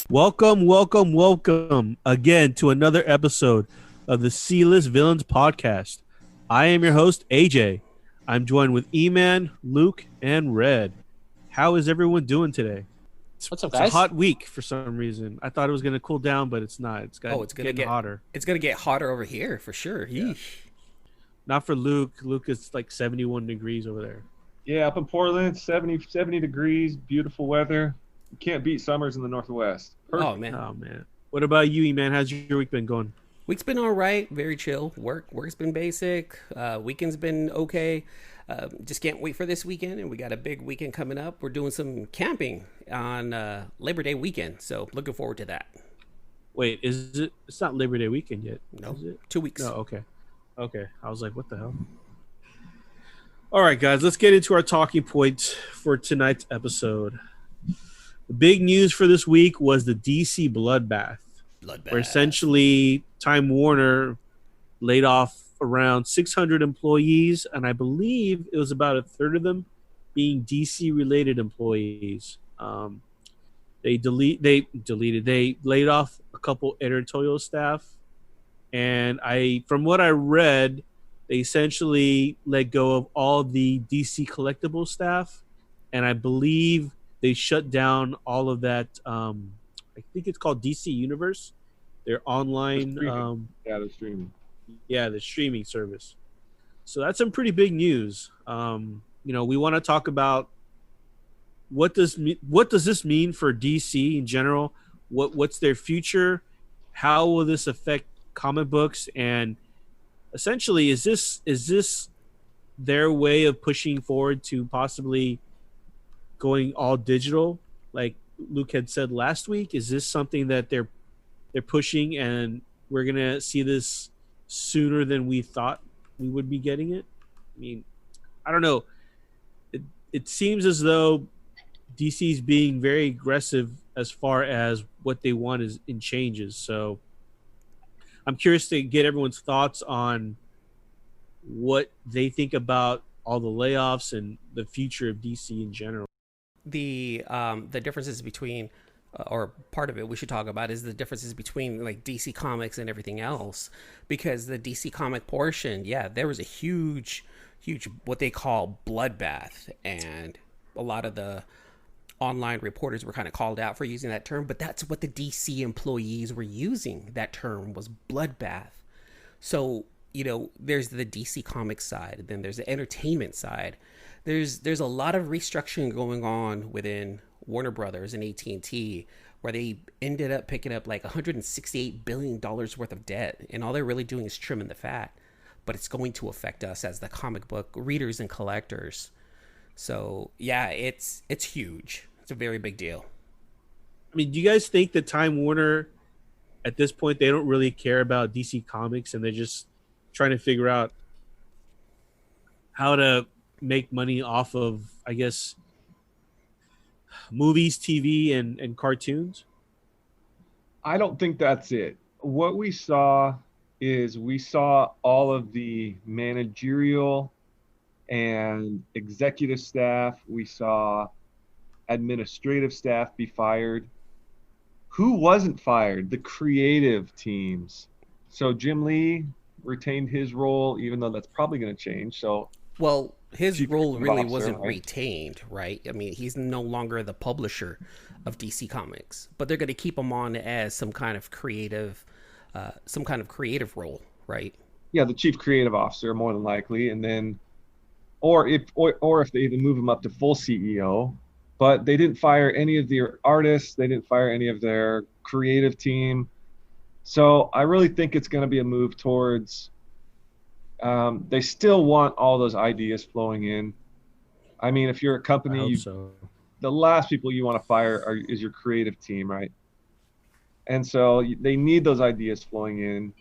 Welcome again to another episode of the C-List Villains podcast. I am your host, AJ. I'm joined with E-Man, Luke, and Red. How is everyone doing today? What's up, guys? It's a hot week for some reason. I thought it was going to cool down, but it's not. It's getting hotter. It's going to get hotter over here for sure. Yeah. Not for Luke. Luke is like 71 degrees over there. Yeah, up in Portland, 70 degrees, beautiful weather. You can't beat summers in the Northwest. Perfect. Oh man. What about you, E-Man? How's your week been going? Week's been all right. Very chill. Work's been basic. Weekend's been okay. Just can't wait for this weekend, and we got a big weekend coming up. We're doing some camping on Labor Day weekend, so looking forward to that. Wait, is it? It's not Labor Day weekend yet. No, is it? 2 weeks. No, okay. I was like, what the hell? All right, guys, let's get into our talking points for tonight's episode. The big news for this week was the DC Bloodbath. Where essentially Time Warner laid off around 600 employees, and I believe it was about a third of them being DC-related employees. They laid off a couple editorial staff, and from what I read, they essentially let go of all the DC collectible staff, and I believe they shut down all of that. I think it's called DC Universe. Their online, they're streaming. Yeah, the streaming service. So that's some pretty big news. We want to talk about what does this mean for DC in general? What's their future? How will this affect comic books? And essentially, is this their way of pushing forward to possibly going all digital, like Luke had said last week? Is this something that they're pushing, and we're gonna see this sooner than we thought we would be getting it? I mean, I don't know. It seems as though DC's being very aggressive as far as what they want is in changes. So I'm curious to get everyone's thoughts on what they think about all the layoffs and the future of DC in general. The differences between, or part of it we should talk about, is the differences between like DC Comics and everything else. Because the DC comic portion, there was a huge what they call bloodbath, and a lot of the online reporters were kind of called out for using that term, but that's what the DC employees were using. That term was bloodbath. So there's the DC Comics side, then there's the entertainment side. There's a lot of restructuring going on within Warner Brothers and AT&T, where they ended up picking up like $168 billion worth of debt, and all they're really doing is trimming the fat. But it's going to affect us as the comic book readers and collectors. So it's huge. It's a very big deal. I mean, do you guys think that Time Warner, at this point, they don't really care about DC Comics, and they're just trying to figure out how to make money off of, I guess, movies, TV, and cartoons? I don't think that's it. What we saw all of the managerial and executive staff. We saw administrative staff be fired. Who wasn't fired? The creative teams. So Jim Lee retained his role, even though that's probably going to change. Well, his role really wasn't retained, right? I mean, he's no longer the publisher of DC Comics, but they're going to keep him on as some kind of creative role, right? Yeah, the chief creative officer, more than likely, and then, or if they even move him up to full CEO. But they didn't fire any of their artists. They didn't fire any of their creative team. So I really think it's going to be a move towards. They still want all those ideas flowing in. I mean, if you're a company, the last people you want to fire is your creative team, right? And so they need those ideas flowing in.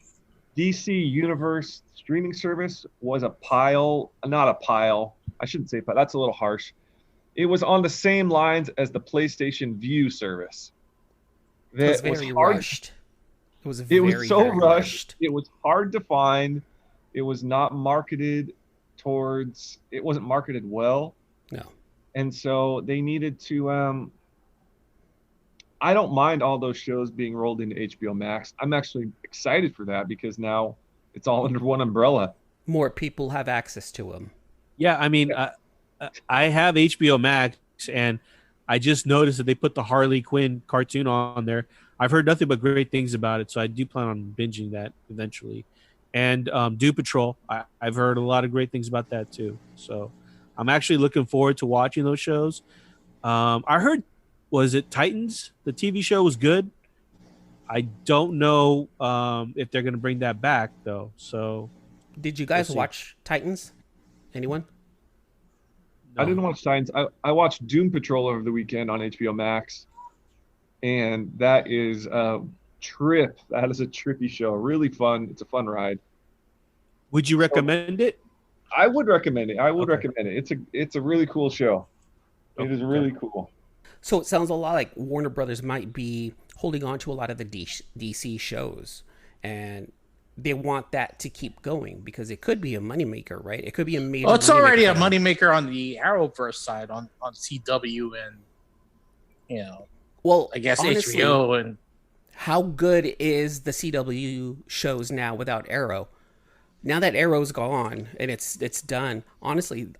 DC Universe streaming service was not a pile. I shouldn't say pile. That's a little harsh. it was on the same lines as the PlayStation View service. It was That was very hard. rushed. It was It was very, so very rushed. rushed. It was hard to find. It was not marketed towards. It wasn't marketed well, No. and so they needed to. I don't mind all those shows being rolled into HBO Max. I'm actually excited for that because now it's all under one umbrella. More people have access to them. Yeah, I mean, I have HBO Max, and I just noticed that they put the Harley Quinn cartoon on there. I've heard nothing but great things about it, so I do plan on binging that eventually. And Doom Patrol, I've heard a lot of great things about that too. So I'm actually looking forward to watching those shows. I heard, was it Titans? The TV show was good. I don't know if they're going to bring that back though. So Did you we'll guys see. watch Titans? Anyone? I No. didn't watch Titans. I watched Doom Patrol over the weekend on HBO Max, and that is a trip. That is a trippy show. Really fun. It's a fun ride. Would you So recommend it? I would recommend it. I would Okay. recommend it. It's a really cool show. It is Okay. really cool. So it sounds a lot like Warner Brothers might be holding on to a lot of the DC shows, and they want that to keep going because it could be a moneymaker, right? It could be a major. Well, it's already moneymaker a for them. moneymaker on the Arrowverse side on CW and Well, I guess honestly, HBO and how good is the CW shows now without Arrow? Now that Arrow's gone and it's done, honestly,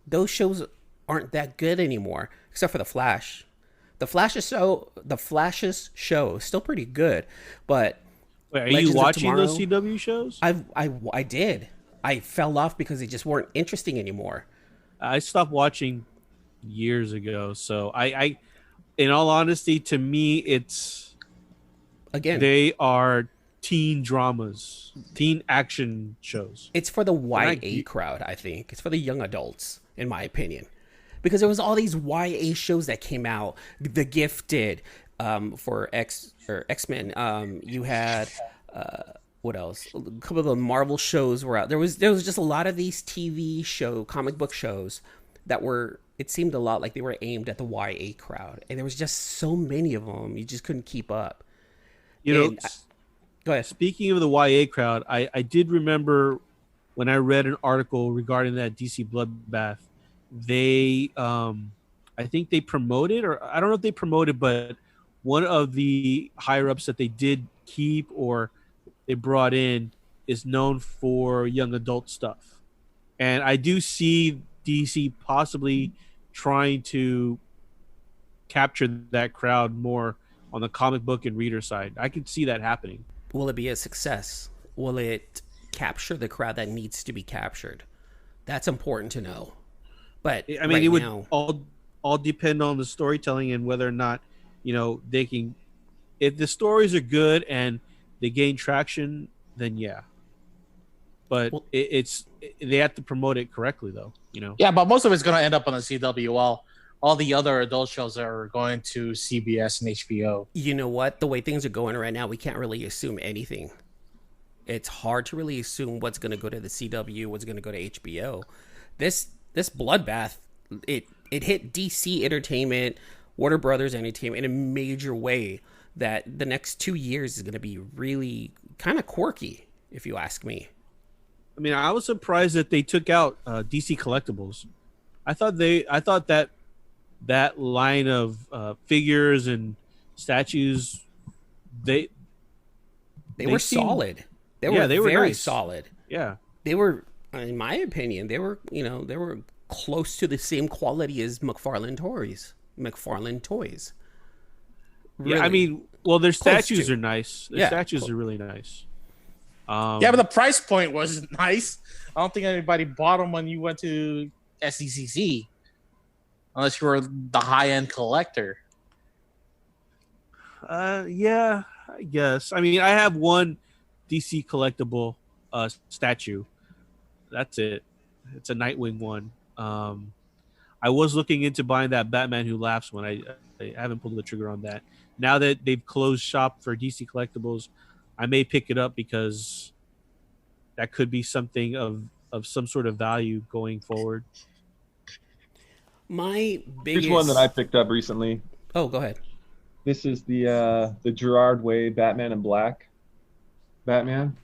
those shows aren't that good anymore, except for the Flash. The Flash's show is still pretty good, but Wait, are you Legends of watching those Tomorrow, CW shows? I did. I fell off because they just weren't interesting anymore. I stopped watching years ago. So in all honesty, to me, Again, they are teen dramas, teen action shows. it's for the not YA crowd, I think. It's for the young adults, in my opinion. Because there was all these YA shows that came out. The Gifted, for X-Men. You had what else? A couple of the Marvel shows were out. There was just a lot of these comic book shows that were, it seemed a lot like they were aimed at the YA crowd. And there was just so many of them. You just couldn't keep up. You know, And go ahead. speaking of the YA crowd, I did remember when I read an article regarding that DC Bloodbath. They, I think they promoted, or I don't know if they promoted, but one of the higher ups that they did keep or they brought in is known for young adult stuff. And I do see DC possibly trying to capture that crowd more on the comic book and reader side. I could see that happening. Will it be a success? Will it capture the crowd that needs to be captured? That's important to know. But I mean, right it would now, all depend on the storytelling and whether or not, they can. If the stories are good and they gain traction, then yeah. But well, they have to promote it correctly, though. yeah, but most of it's gonna end up on the CW. While all the other adult shows are going to CBS and HBO. you know what? The way things are going right now, we can't really assume anything. It's hard to really assume what's going to go to the CW, what's going to go to HBO. This Bloodbath, it hit DC Entertainment, Warner Brothers Entertainment in a major way that the next 2 years is going to be really kind of quirky, if you ask me. I mean, I was surprised that they took out DC Collectibles. I thought that line of figures and statues, they They were seemed- solid. Yeah, they were very nice. solid. yeah. They were, in my opinion, they were close to the same quality as McFarlane Toys. Yeah, I Really. mean, well, their Close statues to. are nice. Their Yeah, statues close. are really nice. Yeah, but the price point was nice. I don't think anybody bought them when you went to SDCC, unless you were the high end collector. Yeah, I guess. I mean, I have one DC collectible statue. That's it. It's a Nightwing one. I was looking into buying that Batman Who Laughs one. I haven't pulled the trigger on that. Now that they've closed shop for DC collectibles, I may pick it up because that could be something of some sort of value going forward. My Here's biggest. one that I picked up recently. Oh, go ahead. This is the Gerard Way Batman in Black Batman.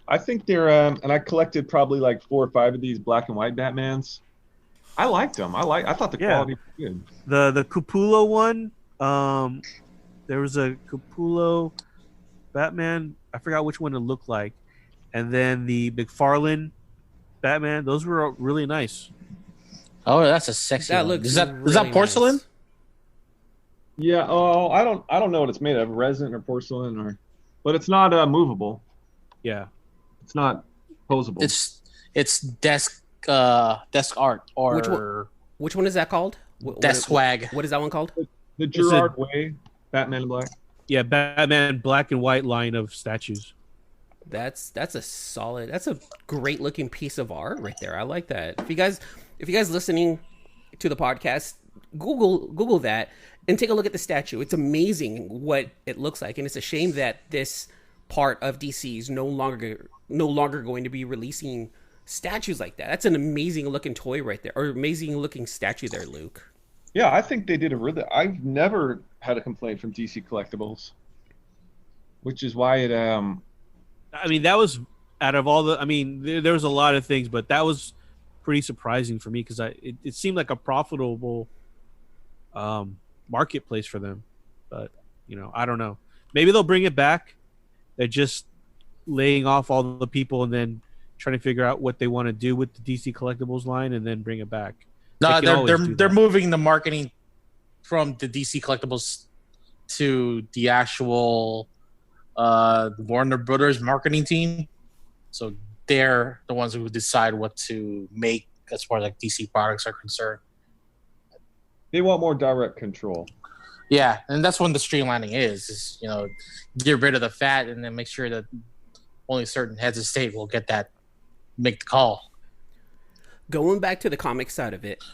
I think they're and I collected probably like 4 or 5 of these black and white Batmans. I liked them. I thought the Yeah. quality was good. The Capullo one, there was a Capullo Batman. I forgot which one it looked like, and then the McFarlane Batman. Those were really nice. Oh, that's a sexy That one. looks Is that really porcelain? nice. Yeah. Oh, I don't know what it's made of, resin or porcelain but it's not movable. Yeah. It's not posable. It's desk art Which one is that called? desk swag. What is that one called? The Gerard Way Batman in Black. Yeah, Batman black and white line of statues. That's a great looking piece of art right there. I like that. If you guys listening to the podcast, Google that and take a look at the statue. It's amazing what it looks like, and it's a shame that this part of DC is no longer going to be releasing statues like that. That's an amazing looking toy right there, or amazing looking statue there, Luke. Yeah, I think they did I've never had a complaint from DC Collectibles, which is why it. I mean, that was out of all the. I mean, there was a lot of things, but that was pretty surprising for me because it seemed like a profitable marketplace for them. But I don't know. Maybe they'll bring it back. They're just laying off all the people and then trying to figure out what they want to do with the DC Collectibles line and then bring it back. No, they're moving the marketing from the DC Collectibles to the actual Warner Brothers marketing team. So they're the ones who decide what to make as far as like DC products are concerned. They want more direct control. Yeah, and that's when the streamlining is get rid of the fat and then make sure that only certain heads of state will make the call. Going back to the comic side of it,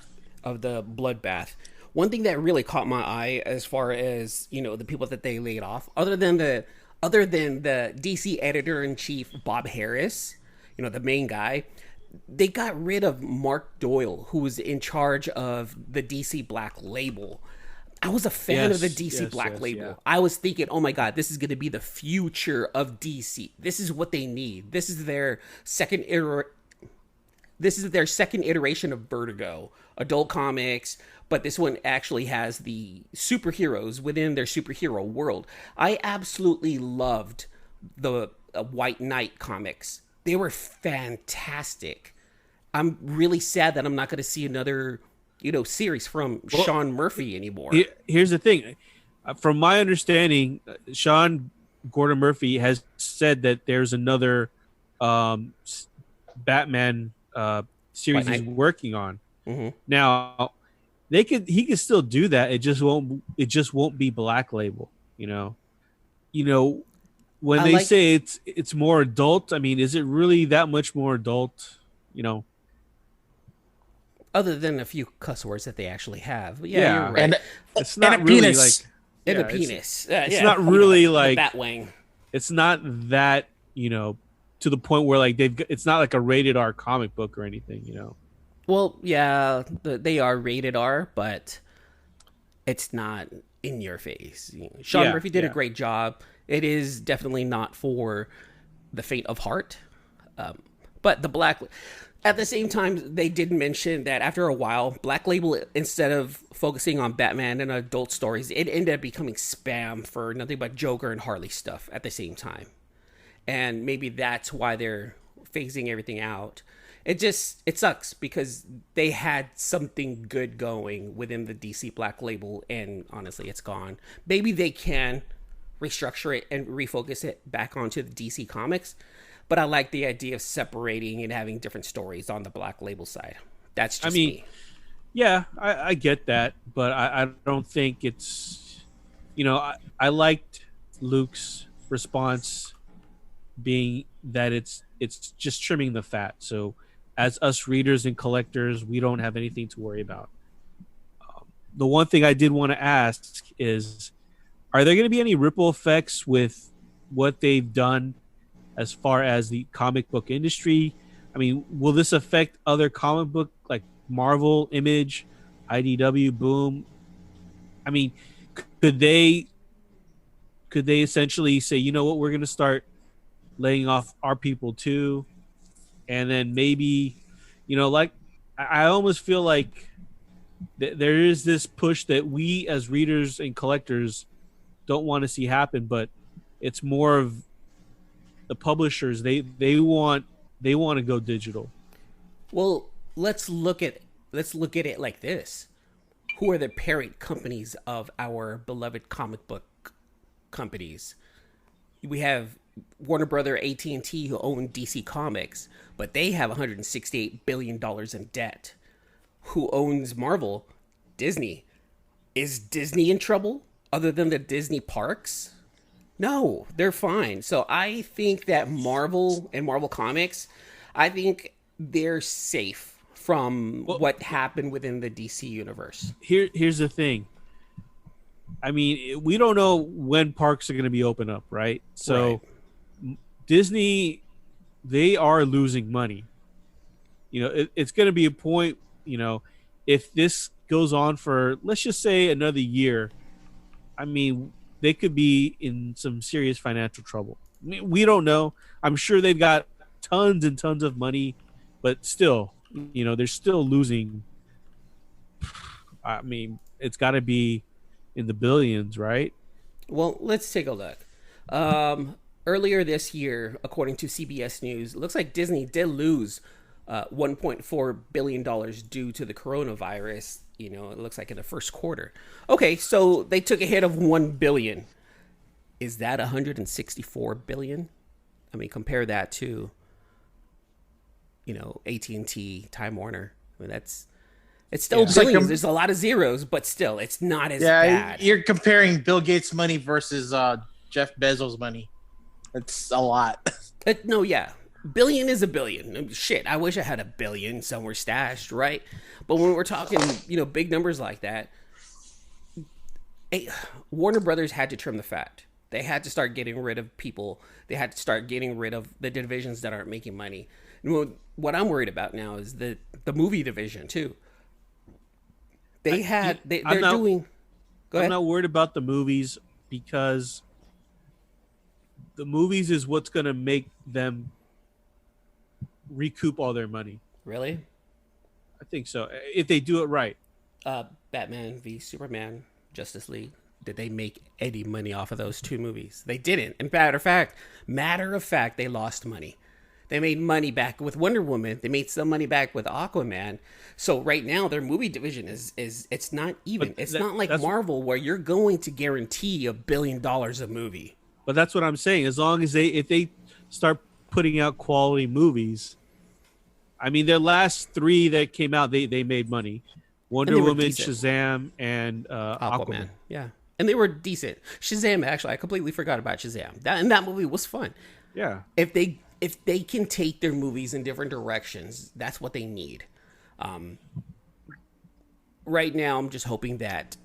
of the Bloodbath, one thing that really caught my eye as far as the people that they laid off, other than the DC editor-in-chief Bob Harris, the main guy, they got rid of Mark Doyle, who was in charge of the DC Black Label. I was a fan of the DC Black Label. Yeah. I was thinking, oh my God, this is going to be the future of DC. This is what they need. This is their second iteration of Vertigo, adult comics, but this one actually has the superheroes within their superhero world. I absolutely loved the White Knight comics. They were fantastic. I'm really sad that I'm not going to see another series from Sean Murphy anymore. Here's the thing. From my understanding, Sean Gordon Murphy has said that there's another Batman series he's working on. Mm-hmm. Now, he can still do that. It just won't be Black Label. When they say it's more adult, I mean, is it really that much more adult? Other than a few cuss words that they actually have. But yeah, you're right. And it's not really penis. And a penis. It's not really like Batwing. It's not that, to the point where like it's not like a rated R comic book or anything, Well, yeah, they are rated R, but it's not in your face. Sean Murphy did a great job. It is definitely not for the faint of heart. But the Black... At the same time, they did mention that after a while, Black Label, instead of focusing on Batman and adult stories, it ended up becoming spam for nothing but Joker and Harley stuff at the same time. And maybe that's why they're phasing everything out. It sucks because they had something good going within the DC Black Label, and honestly, it's gone. Maybe they can restructure it and refocus it back onto the DC Comics. But I like the idea of separating and having different stories on the Black Label side. That's just me. Yeah, I get that, but I don't think it's... I liked Luke's response being that it's just trimming the fat. So as us readers and collectors, we don't have anything to worry about. The one thing I did want to ask is, are there going to be any ripple effects with what they've done as far as the comic book industry? I mean, will this affect other comic book like Marvel, Image, IDW, Boom. I mean, could they essentially say, you know what, we're going to start laying off our people too, and then maybe, like I almost feel like there is this push that we as readers and collectors don't want to see happen, but it's more of the publishers. They want to go digital. Well, let's look at it like this. Who are the parent companies of our beloved comic book companies? We have Warner Brother, AT&T, who own DC Comics, but they have $168 billion in debt. Who owns Marvel? Disney. Is Disney in trouble other than the Disney parks? No, they're fine. So I think that Marvel and Marvel Comics, I think they're safe from what happened within the DC universe. Here's the thing. I mean, we don't know when parks are going to be open up, right? So right. Disney, they are losing money. It's going to be a point, if this goes on for, let's just say, another year, I mean, they could be in some serious financial trouble. I mean, we don't know. I'm sure they've got tons and tons of money, but still, they're still losing. I mean, it's got to be in the billions, right? Well, let's take a look. Earlier this year, according to CBS News, it looks like Disney did lose $1.4 billion due to the coronavirus. It looks like in the first quarter. Okay, so they took a hit of $1 billion. Is that $164 billion? I mean, compare that to AT&T, Time Warner. I mean, it's still billions. Like there's a lot of zeros, but still, it's not as bad. You're comparing Bill Gates' money versus Jeff Bezos' money. It's a lot. Billion is a billion. Shit, I wish I had $1 billion somewhere stashed, right? But when we're talking, big numbers like that, Warner Brothers had to trim the fat. They had to start getting rid of people. They had to start getting rid of the divisions that aren't making money. What I'm worried about now is the movie division too. They're doing. Go ahead. I'm not worried about the movies because the movies is what's going to make them recoup all their money. Really? I think so. If they do it right. Batman v Superman, Justice League. Did they make any money off of those two movies? They didn't. In matter of fact, they lost money. They made money back with Wonder Woman. They made some money back with Aquaman. So right now their movie division is it's not even. It's not like Marvel where you're going to guarantee $1 billion a movie. But that's what I'm saying. As long as if they start putting out quality movies, I mean, their last 3 that came out, they made money. Wonder Woman, decent. Shazam, and Aquaman. Yeah, and they were decent. Shazam, actually, I completely forgot about Shazam. That movie was fun. Yeah. If they can take their movies in different directions, that's what they need. Right now, I'm just hoping that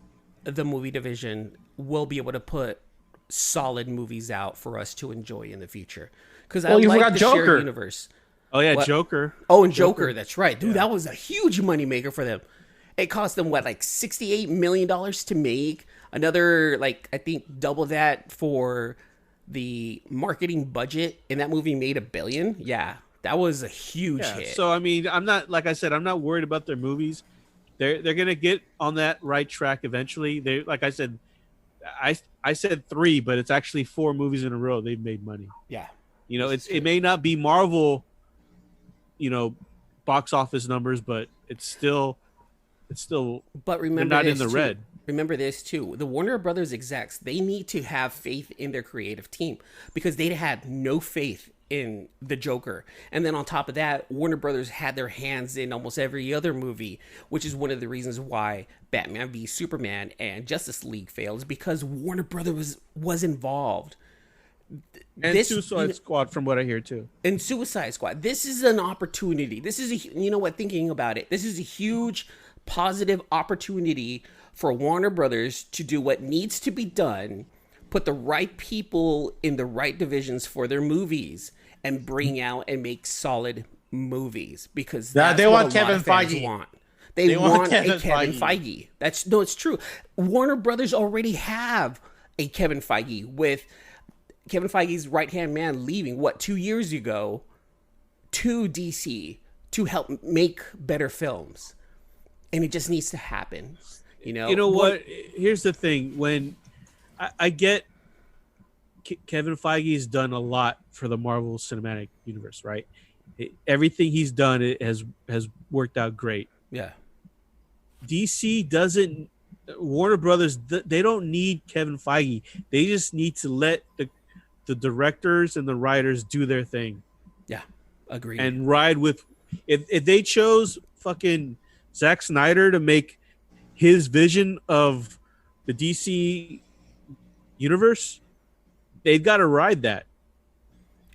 the movie division will be able to put solid movies out for us to enjoy in the future. Because I like the Joker. shared universe. Oh yeah, Joker. Oh, and Joker. That's right, dude. Yeah. That was a huge moneymaker for them. It cost them like $68 million to make. Another I think double that for the marketing budget, and that movie made $1 billion. Yeah, that was a huge hit. So I mean, I'm not worried about their movies. They're gonna get on that right track eventually. They, like I said, I said 3, but it's actually 4 movies in a row they've made money. Yeah, it may not be Marvel, box office numbers, but it's still. But remember, they're not in the red. Remember this too. The Warner Brothers execs, they need to have faith in their creative team because they had no faith in the Joker. And then on top of that, Warner Brothers had their hands in almost every other movie, which is one of the reasons why Batman v Superman and Justice League failed, is because Warner Brothers was involved. And Suicide Squad, from what I hear too. And Suicide Squad. This is an opportunity. This is thinking about it, this is a huge positive opportunity for Warner Brothers to do what needs to be done, put the right people in the right divisions for their movies, and bring out and make solid movies, because that's they what want a Kevin lot of fans Feige. Want. They want Kevin a Kevin Feige. Feige. It's true. Warner Brothers already have a Kevin Feige, with Kevin Feige's right-hand man leaving, 2 years ago, to DC to help make better films. And it just needs to happen. You know what? Here's the thing. When I get Kevin Feige's done a lot for the Marvel Cinematic Universe, right? Everything he's done has worked out great. Yeah. DC doesn't. Warner Brothers, they don't need Kevin Feige. They just need to let the directors and the writers do their thing. Yeah, agreed. And ride with. If they chose fucking Zack Snyder to make his vision of the DC universe, they've got to ride that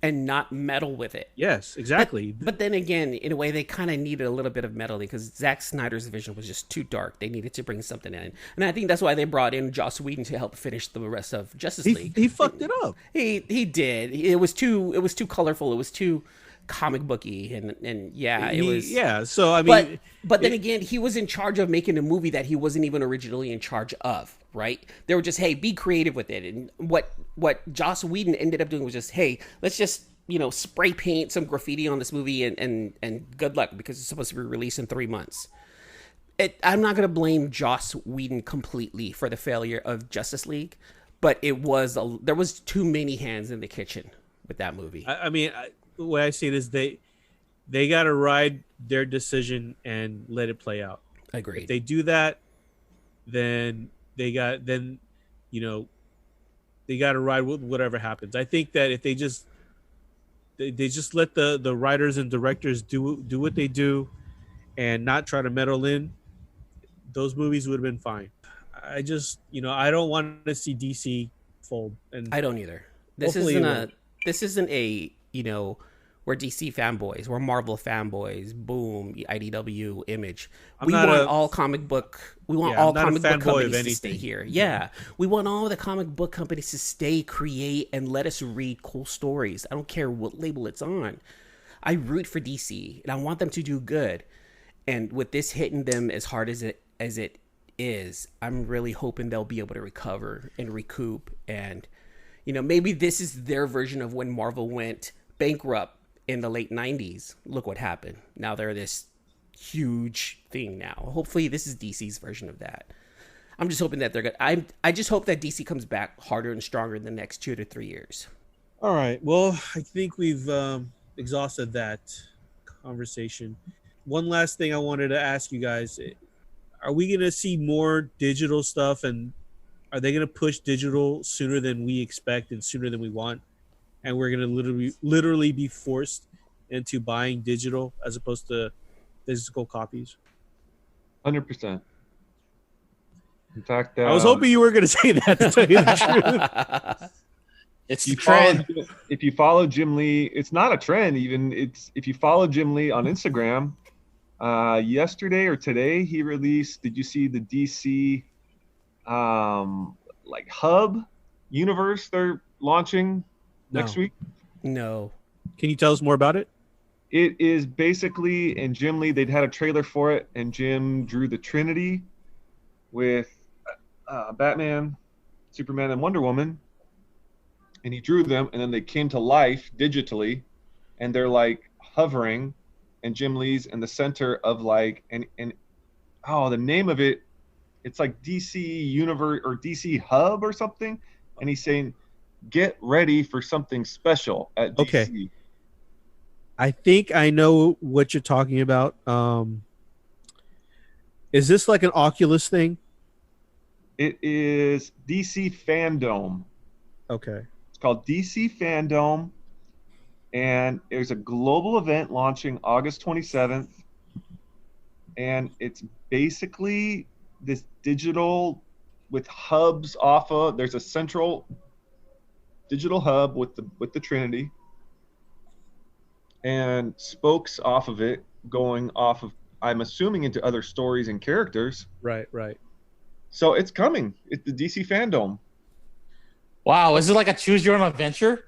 and not meddle with it. Yes, exactly. But then again, in a way, they kind of needed a little bit of meddling, because Zack Snyder's vision was just too dark. They needed to bring something in, and I think that's why they brought in Joss Whedon to help finish the rest of Justice League. He fucked it up. He did. It was too colorful. It was too comic booky, and yeah, it was. Yeah. So I mean, but then again, he was in charge of making a movie that he wasn't even originally in charge of. Right? They were just, hey, be creative with it. And what Joss Whedon ended up doing was just, hey, let's just, spray paint some graffiti on this movie and good luck, because it's supposed to be released in 3 months. I'm not going to blame Joss Whedon completely for the failure of Justice League, but there was too many hands in the kitchen with that movie. I mean, the way I see it is they got to ride their decision and let it play out. Agreed. If they do that, then they got to ride with whatever happens. I think that if they just let the writers and directors do what they do and not try to meddle in, those movies would have been fine. I just, I don't want to see DC fold. And I don't either. This isn't a we're DC fanboys. We're Marvel fanboys. Boom, IDW, Image. We want all comic book companies to stay here. Yeah. We want all the comic book companies to stay, create, and let us read cool stories. I don't care what label it's on. I root for DC, and I want them to do good. And with this hitting them as hard as it is, I'm really hoping they'll be able to recover and recoup. And maybe this is their version of when Marvel went bankrupt in the late 90s. Look what happened. Now they're this huge thing now. Hopefully this is DC's version of that. I'm just hoping that they're good. I just hope that DC comes back harder and stronger in the next 2 to 3 years. All right. Well, I think we've exhausted that conversation. One last thing I wanted to ask you guys. Are we going to see more digital stuff, and are they going to push digital sooner than we expect and sooner than we want? And we're going to literally be forced into buying digital as opposed to physical copies? 100%. In fact, I was hoping you were going to say that, to tell you the truth. It's the trend. If you follow Jim Lee, it's not a trend even. If you follow Jim Lee on Instagram, yesterday or today he released, did you see the DC hub universe they're launching next week? No. Can you tell us more about it? It is basically, and Jim Lee, they'd had a trailer for it, and Jim drew the Trinity with Batman, Superman, and Wonder Woman. And he drew them, and then they came to life digitally, and they're like hovering, and Jim Lee's in the center of the name of it, it's like DC Universe or DC Hub or something. And he's saying, get ready for something special at DC. Okay. I think I know what you're talking about. Is this like an Oculus thing? It is DC Fandom. Okay. It's called DC Fandom. And there's a global event launching August 27th. And it's basically this digital with hubs off of, there's a central digital hub with the Trinity and spokes off of it going off of, I'm assuming, into other stories and characters. Right. So it's coming. It's the DC Fandom. Wow, is it like a choose your own adventure?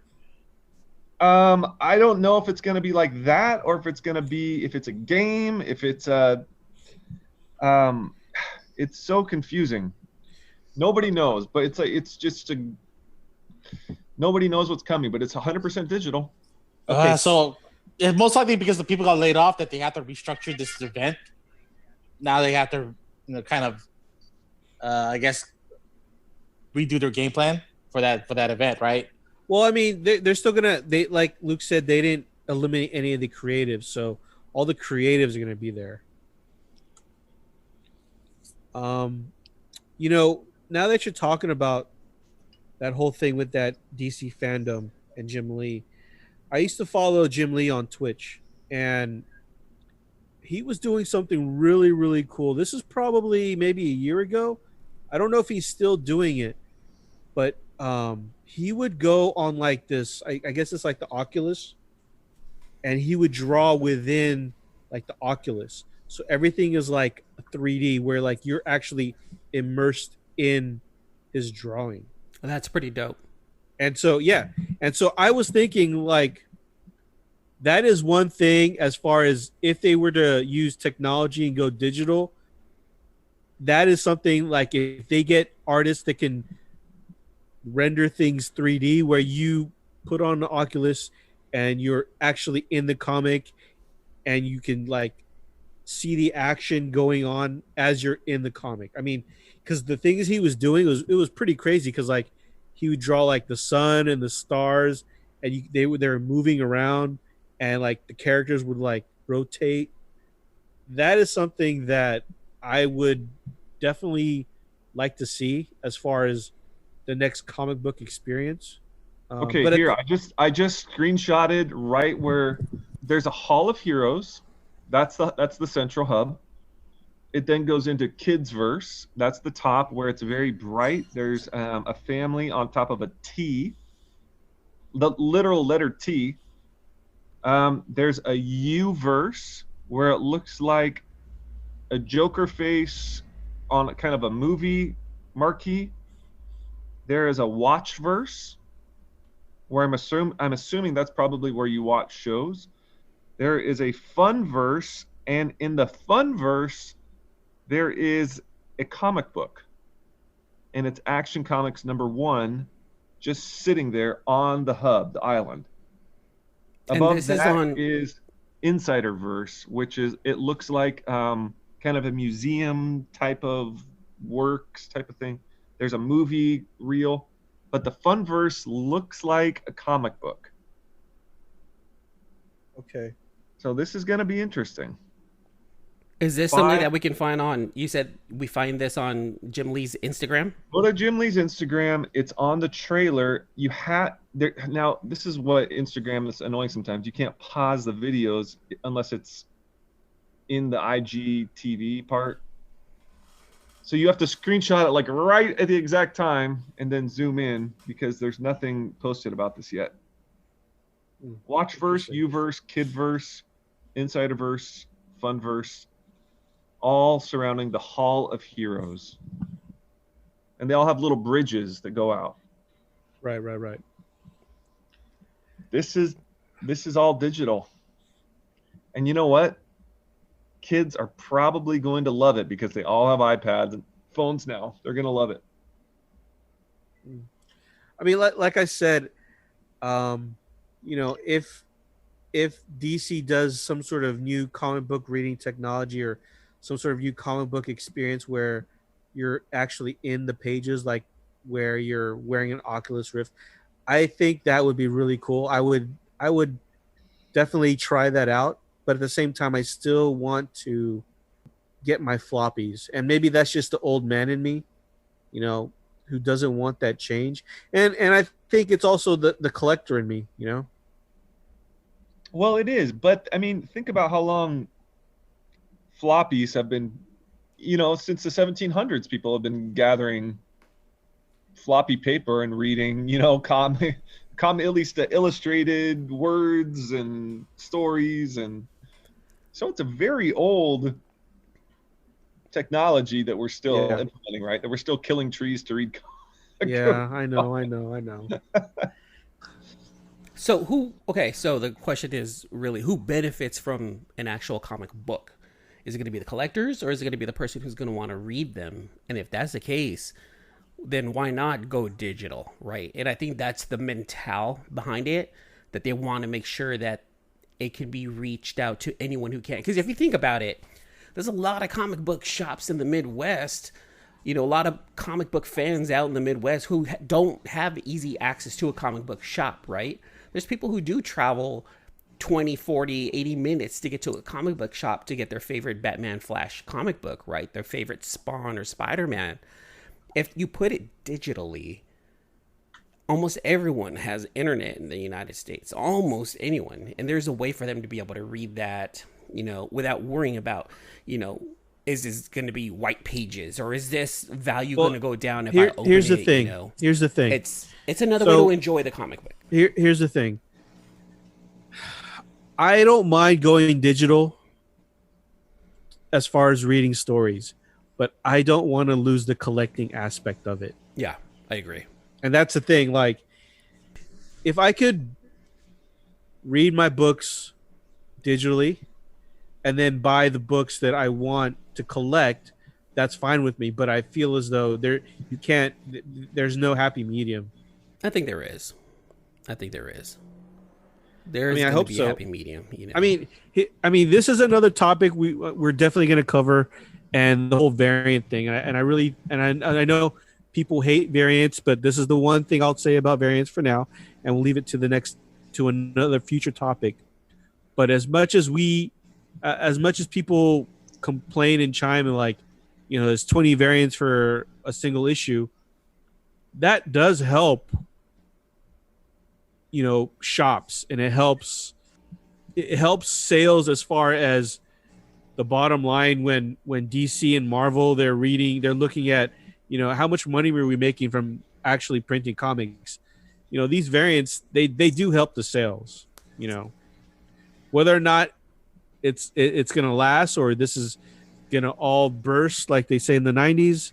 I don't know if it's going to be like that or if it's going to be, if it's a game, if it's Um, it's so confusing. Nobody knows, but it's just a nobody knows what's coming, but it's 100% digital. Okay, So it's most likely because the people got laid off that they have to restructure this event. Now they have to, kind of, I guess, redo their game plan for that event, right? well, I mean, they're still gonna they like Luke said, they didn't eliminate any of the creatives, so all the creatives are gonna be there. Um, now that you're talking about that whole thing with that DC fandom and Jim Lee, I used to follow Jim Lee on Twitch, and he was doing something really, really cool. This is probably maybe a year ago. I don't know if he's still doing it, but he would go on like this. I guess it's like the Oculus, and he would draw within like the Oculus. So everything is like 3D, where like you're actually immersed in his drawing. That's pretty dope. And so yeah, and so I was thinking like that is one thing as far as if they were to use technology and go digital, that is something like if they get artists that can render things 3D where you put on the Oculus and you're actually in the comic and you can like see the action going on as you're in the comic. I mean, because the things he was doing was pretty crazy because like he would draw like the sun and the stars and they were moving around and like the characters would like rotate. That is something that I would definitely like to see as far as the next comic book experience. Okay, But here I just screenshotted right where there's a Hall of Heroes. That's the central hub. It then goes into Kids Verse. That's the top where it's very bright. There's a family on top of a T, the literal letter T. There's a U verse where it looks like a Joker face on kind of a movie marquee. There is a Watch verse where I'm assuming that's probably where you watch shows. There is a Fun verse, and in the Fun verse, there is a comic book, and it's Action Comics #1, just sitting there on the hub, the island. And Above this is that on is Insider Verse, which is it looks like kind of a museum type of works type of thing. There's a movie reel, but the Funverse looks like a comic book. okay. So this is going to be interesting. Is this something that we can find on? You said we find this on Jim Lee's Instagram. Go to Jim Lee's Instagram. It's on the trailer. You had there now. This is what Instagram is annoying sometimes. You can't pause the videos unless it's in the IGTV part. So you have to screenshot it like right at the exact time and then zoom in because there's nothing posted about this yet. Watchverse, Uverse, Kidverse, Insiderverse, Funverse, all surrounding the Hall of Heroes. And they all have little bridges that go out. Right. This is all digital. And you know what? Kids are probably going to love it because they all have iPads and phones now. They're going to love it. I mean, like I said, if DC does some sort of new comic book reading technology or some sort of new comic book experience where you're actually in the pages, like where you're wearing an Oculus Rift, I think that would be really cool. I would definitely try that out. But at the same time, I still want to get my floppies. And maybe that's just the old man in me, who doesn't want that change. And I think it's also the collector in me, Well, it is. But, I mean, think about how long floppies have been, since the 1700s, people have been gathering floppy paper and reading, comic at least the illustrated words and stories. And so it's a very old technology that we're still implementing, right? That we're still killing trees to read. Yeah, I know. So so the question is really who benefits from an actual comic book? Is it going to be the collectors, or is it going to be the person who's going to want to read them? And if that's the case, then why not go digital, right? And I think that's the mental behind it, that they want to make sure that it can be reached out to anyone who can. Because if you think about it, there's a lot of comic book shops in the Midwest, a lot of comic book fans out in the Midwest who don't have easy access to a comic book shop, right? There's people who do travel 20, 40, 80 minutes to get to a comic book shop to get their favorite Batman Flash comic book, right? Their favorite Spawn or Spider-Man. If you put it digitally, almost everyone has internet in the United States, almost anyone. And there's a way for them to be able to read that, without worrying about, is this going to be white pages, or is this value going to go down if I open here's it? The thing. Here's the thing. It's another way to enjoy the comic book. Here's the thing. I don't mind going digital as far as reading stories, but I don't want to lose the collecting aspect of it. Yeah, I agree. And that's the thing. Like, if I could read my books digitally and then buy the books that I want to collect, that's fine with me. But I feel as though there's no happy medium. I think there is. There's I hope be so. A happy medium. I mean, this is another topic we're definitely going to cover, and the whole variant thing. And I know people hate variants, but this is the one thing I'll say about variants for now, and we'll leave it to another future topic. But as much as people complain and chime and like, there's 20 variants for a single issue, that does help. Shops, and it helps sales as far as the bottom line when DC and Marvel they're looking at how much money were we making from actually printing comics. These variants they do help the sales. Whether or not it's gonna last or this is gonna all burst like they say in the 90s,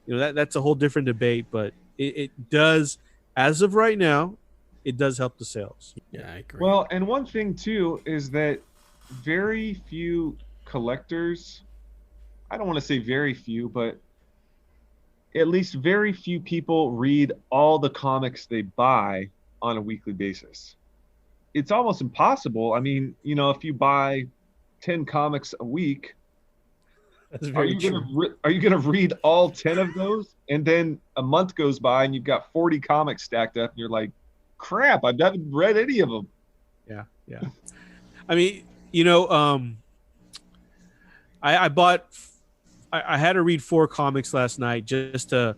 that's a whole different debate, but it does, as of right now, it does help the sales. Yeah, I agree. Well, and one thing too is that very few collectors, I don't want to say very few, but at least very few people read all the comics they buy on a weekly basis. It's almost impossible. I mean, if you buy 10 comics a week, are you going to read all 10 of those? And then a month goes by and you've got 40 comics stacked up and you're like, crap, I haven't read any of them. Yeah. I mean, I had to read 4 comics last night just to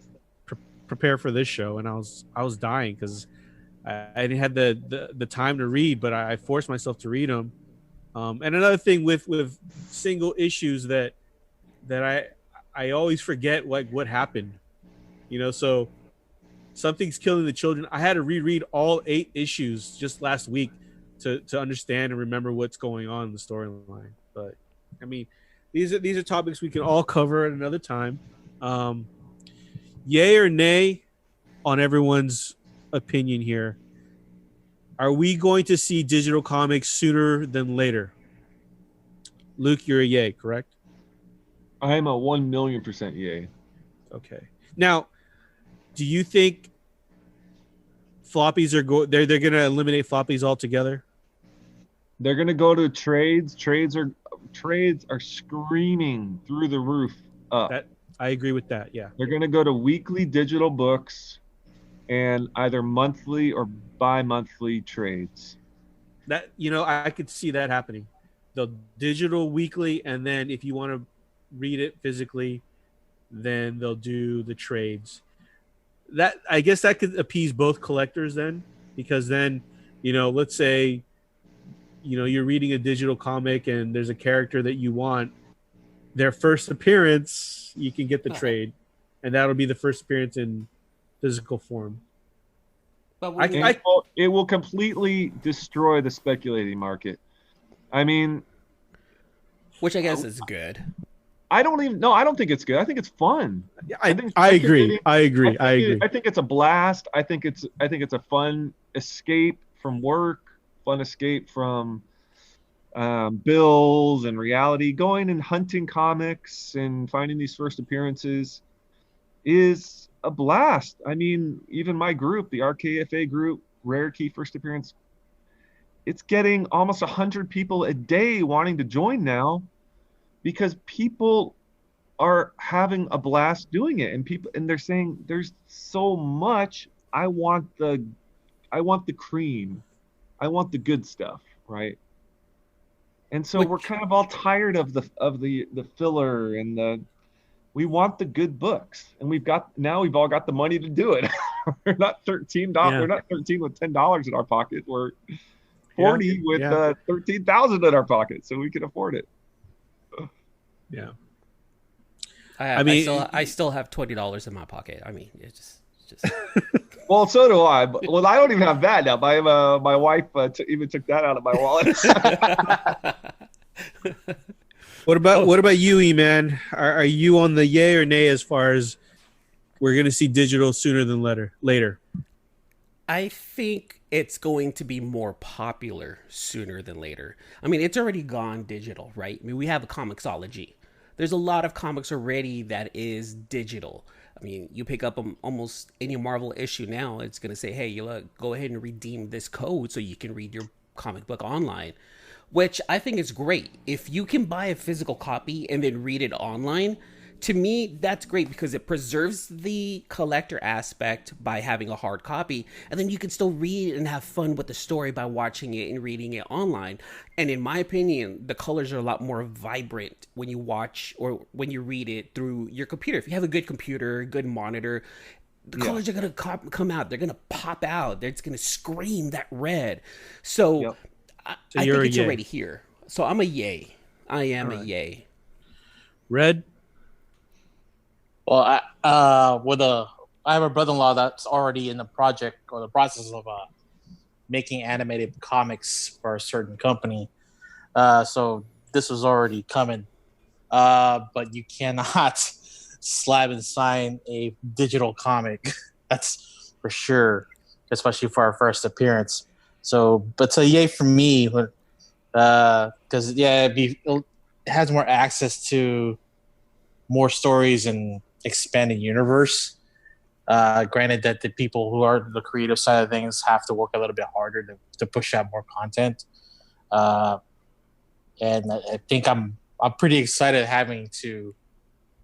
prepare for this show, and I was dying because I didn't have the time to read, but I forced myself to read them. And another thing with single issues that I always forget what happened, so. Something's Killing the Children. I had to reread all 8 issues just last week to understand and remember what's going on in the storyline. But I mean, these are topics we can all cover at another time. Yay or nay on everyone's opinion here. Are we going to see digital comics sooner than later? Luke, you're a yay, correct? I am a 1,000,000% yay. Okay. Now, do you think floppies they're going to eliminate floppies altogether? They're going to go to trades. Trades are screaming through the roof up. I agree with that. Yeah. They're going to go to weekly digital books and either monthly or bi-monthly trades. That I could see that happening. The digital weekly, and then if you want to read it physically, then they'll do the trades. That I guess that could appease both collectors then, because then let's say you're reading a digital comic and there's a character that you want, their first appearance you can get the trade, and that'll be the first appearance in physical form. But it will completely destroy the speculating market. I mean, which I guess is good. I don't think it's good. I think it's fun. I agree. I agree. I think it's a blast. I think it's a fun escape from work, fun escape from bills and reality, going and hunting comics and finding these first appearances is a blast. I mean, even my group, the RKFA group, Rare Key First Appearance, it's getting almost 100 people a day wanting to join now because people are having a blast doing it, and they're saying there's so much. I want the cream. I want the good stuff, right? And so we're Which kind of all tired of the filler and the we want the good books. And we've all got the money to do it. We're not $13. Yeah. We're not 13 with $10 in our pocket. We're Yeah. 40 with Yeah. 13,000 in our pocket, so we can afford it. Yeah. I still have $20 in my pocket. I mean, it's just Well, so do I. Well, I don't even have that now. My wife even took that out of my wallet. What about you, E-Man? Are you on the yay or nay as far as we're going to see digital sooner than later? I think it's going to be more popular sooner than later. I mean, it's already gone digital, right? I mean, we have a Comixology. There's a lot of comics already that is digital. I mean, you pick up almost any Marvel issue now, it's going to say, hey, you go ahead and redeem this code so you can read your comic book online, which I think is great. If you can buy a physical copy and then read it online, to me, that's great because it preserves the collector aspect by having a hard copy, and then you can still read and have fun with the story by watching it and reading it online. And in my opinion, the colors are a lot more vibrant when you watch or when you read it through your computer. If you have a good computer, good monitor, the colors are going to come out. They're going to pop out. It's going to scream that red. So, I think it's already here. So I'm a yay. I am a yay. Red? Well, I have a brother-in-law that's already in the project or the process of making animated comics for a certain company. So this was already coming. But you cannot slab and sign a digital comic. That's for sure, especially for our first appearance. So, but it's a yay for me, because it has more access to more stories and expanded universe. Granted that the people who are the creative side of things have to work a little bit harder to push out more content. And I think I'm pretty excited having to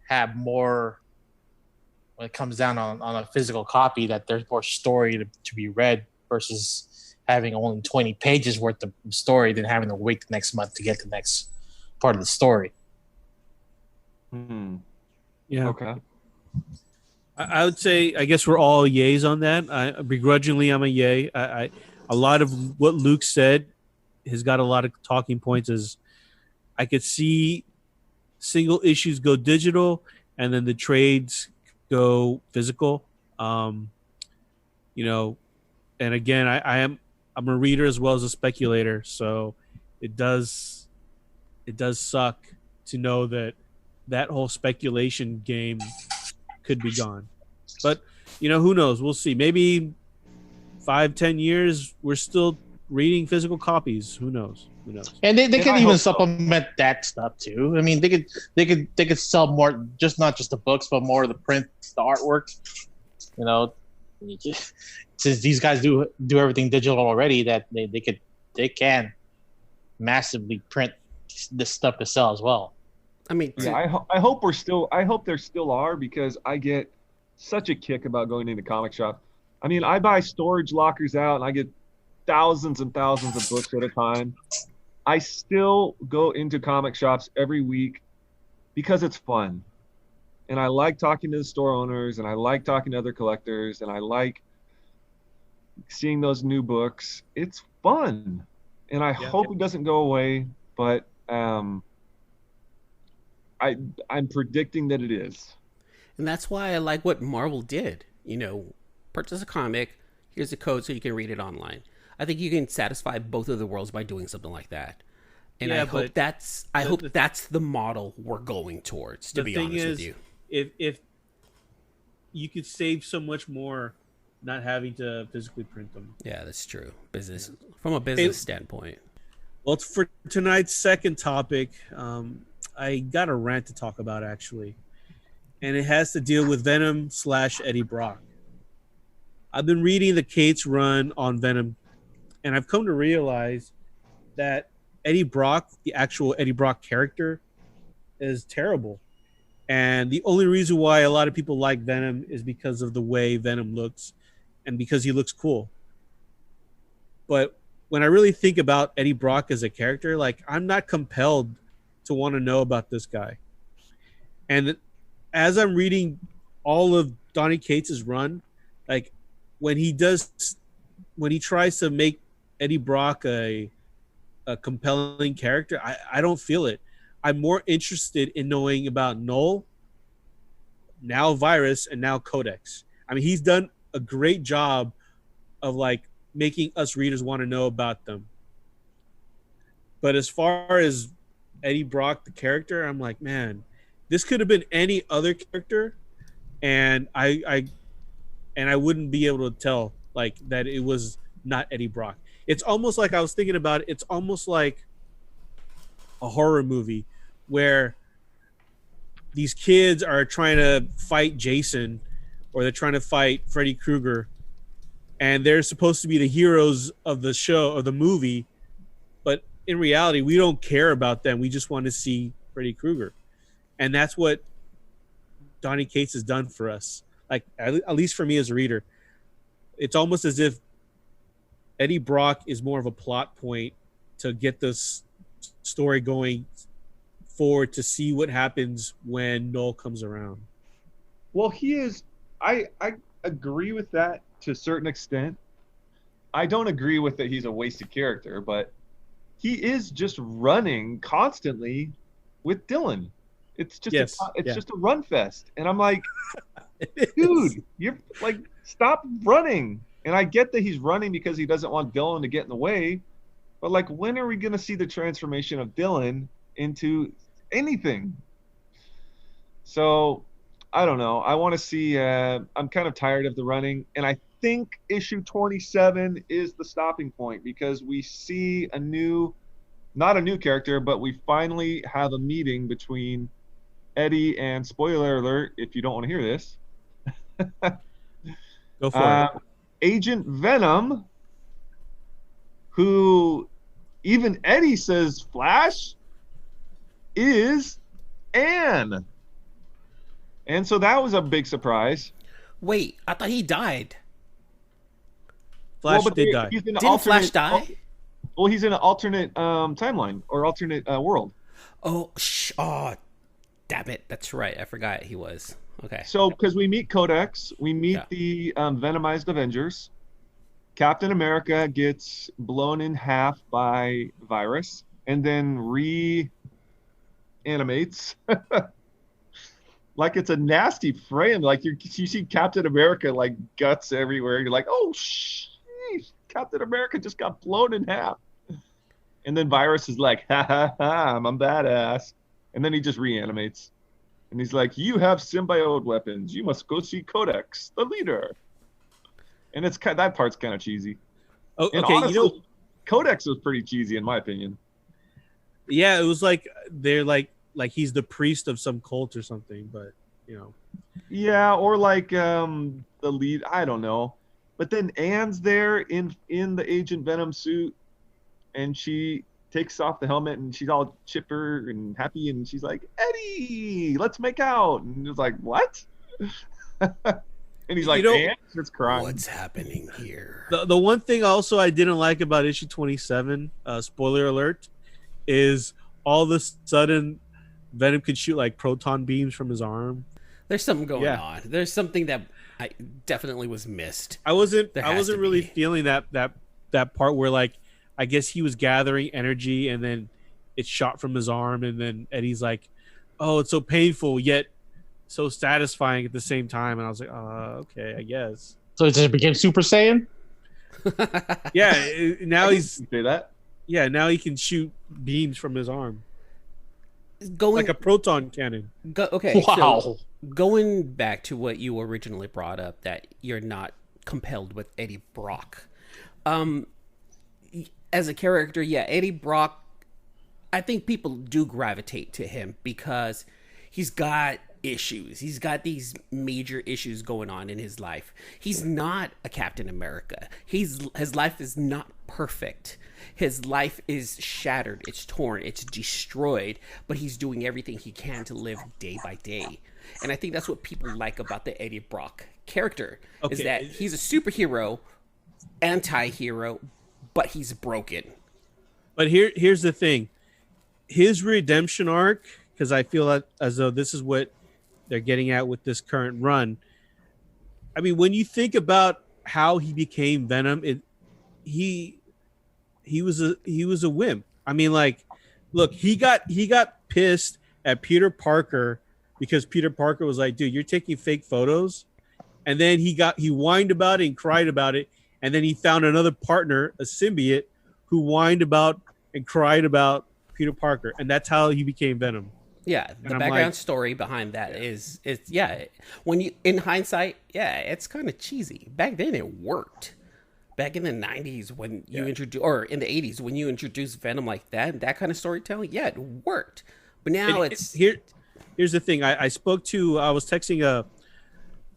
have more when it comes down on a physical copy, that there's more story to be read versus having only 20 pages worth of story than having to wait the next month to get the next part of the story. Yeah. Okay. I would say, I guess we're all yays on that. Begrudgingly, I'm a yay. A lot of what Luke said has got a lot of talking points. As I could see single issues go digital, and then the trades go physical. And again, I'm a reader as well as a speculator, so it does suck to know that whole speculation game could be gone. But who knows? We'll see. Maybe 5-10 years we're still reading physical copies. Who knows? And they could even supplement that stuff too. I mean, they could sell more, not just the books, but more of the print, the artwork. Since these guys do everything digital already, that they can massively print this stuff to sell as well. I mean, I hope there still are, because I get such a kick about going into comic shop. I mean, I buy storage lockers out and I get thousands and thousands of books at a time. I still go into comic shops every week because it's fun. And I like talking to the store owners, and I like talking to other collectors, and I like seeing those new books. It's fun. And I hope it doesn't go away, but I'm predicting that it is. And that's why I like what Marvel did. Purchase a comic, here's a code so you can read it online. I think you can satisfy both of the worlds by doing something like that. And I hope that's the model we're going towards, to be honest with you. If you could save so much more not having to physically print them. Yeah, that's true. From a business standpoint. Well, for tonight's second topic, I got a rant to talk about actually, and it has to deal with Venom slash Eddie Brock. I've been reading the Cates run on Venom, and I've come to realize that Eddie Brock, the actual Eddie Brock character, is terrible. And the only reason why a lot of people like Venom is because of the way Venom looks and because he looks cool. But when I really think about Eddie Brock as a character, like I'm not compelled to want to know about this guy. And as I'm reading all of Donny Cates' run, like when he tries to make Eddie Brock a compelling character, I don't feel it. I'm more interested in knowing about Null, now Virus, and now Codex. I mean, he's done a great job of like making us readers want to know about them. But as far as Eddie Brock, the character, I'm like, man, this could have been any other character, and I wouldn't be able to tell like that it was not Eddie Brock. It's almost like I was thinking about it. It's almost like a horror movie where these kids are trying to fight Jason or they're trying to fight Freddy Krueger, and they're supposed to be the heroes of the show or the movie, but in reality, we don't care about them. We just want to see Freddy Krueger, and that's what Donny Cates has done for us. Like at least for me as a reader, it's almost as if Eddie Brock is more of a plot point to get this story going forward to see what happens when Null comes around. Well, he is. I agree with that to a certain extent. I don't agree with that he's a wasted character, but he is just running constantly with Dylan. It's just just a run fest, and I'm like, dude, you're like, stop running. And I get that he's running because he doesn't want Dylan to get in the way, but like, when are we going to see the transformation of Dylan into anything? So I don't know. I want to see. I'm kind of tired of the running, and I think issue 27 is the stopping point because we see not a new character, but we finally have a meeting between Eddie and, spoiler alert, if you don't want to hear this, go for it. Agent Venom, who even Eddie says Flash is Anne. And so that was a big surprise. Wait, I thought he died. Flash did die. Didn't Flash die? Well, he's in an alternate timeline or alternate world. Oh, damn it. That's right. I forgot he was. Okay. So, because we meet Codex, we meet the Venomized Avengers. Captain America gets blown in half by Virus and then reanimates. Like it's a nasty frame. Like you see Captain America like guts everywhere. You're like, oh, sheesh, Captain America just got blown in half. And then Virus is like, ha ha ha, I'm badass. And then he just reanimates. And he's like, you have symbiote weapons. You must go see Codex, the leader. And it's that part's kind of cheesy. Oh, and okay, honestly, Codex was pretty cheesy in my opinion. Yeah, it was like they're like he's the priest of some cult or something, but Yeah, or like the lead, I don't know. But then Anne's there in the Agent Venom suit, and she takes off the helmet and she's all chipper and happy, and she's like, Eddie, let's make out. And it's like, what? And he's like, Anne starts crying. What's happening here? The one thing also I didn't like about issue 27, spoiler alert, is all of a sudden Venom could shoot like proton beams from his arm. There's something going on. There's something that I definitely was missed. I wasn't really feeling that part where like I guess he was gathering energy and then it shot from his arm, and then Eddie's like, oh, it's so painful yet so satisfying at the same time. And I was like, okay, I guess. So it just became Super Saiyan? Yeah, now he's say that. Yeah, now he can shoot beams from his arm. Going like a proton cannon. Okay. Wow. So going back to what you originally brought up, that you're not compelled with Eddie Brock. as a character, yeah, Eddie Brock, I think people do gravitate to him because he's got issues. He's got these major issues going on in his life. He's not a Captain America. His life is not perfect. His life is shattered, it's torn, it's destroyed, but he's doing everything he can to live day by day. And I think that's what people like about the Eddie Brock character, is that he's a superhero, anti-hero, but he's broken. But here's the thing. His redemption arc, because I feel as though this is what they're getting at with this current run. I mean, when you think about how he became Venom, he was a wimp. I mean, like, look, he got pissed at Peter Parker because Peter Parker was like, dude, you're taking fake photos. And then he whined about it and cried about it. And then he found another partner, a symbiote, who whined about and cried about Peter Parker. And that's how he became Venom. Yeah, the background story behind that is when you, in hindsight, yeah, it's kind of cheesy. Back then it worked. Back in the 90s when you introduced, or in the 80s when you introduced Venom like that kind of storytelling, yeah, it worked. But now here's the thing. I was texting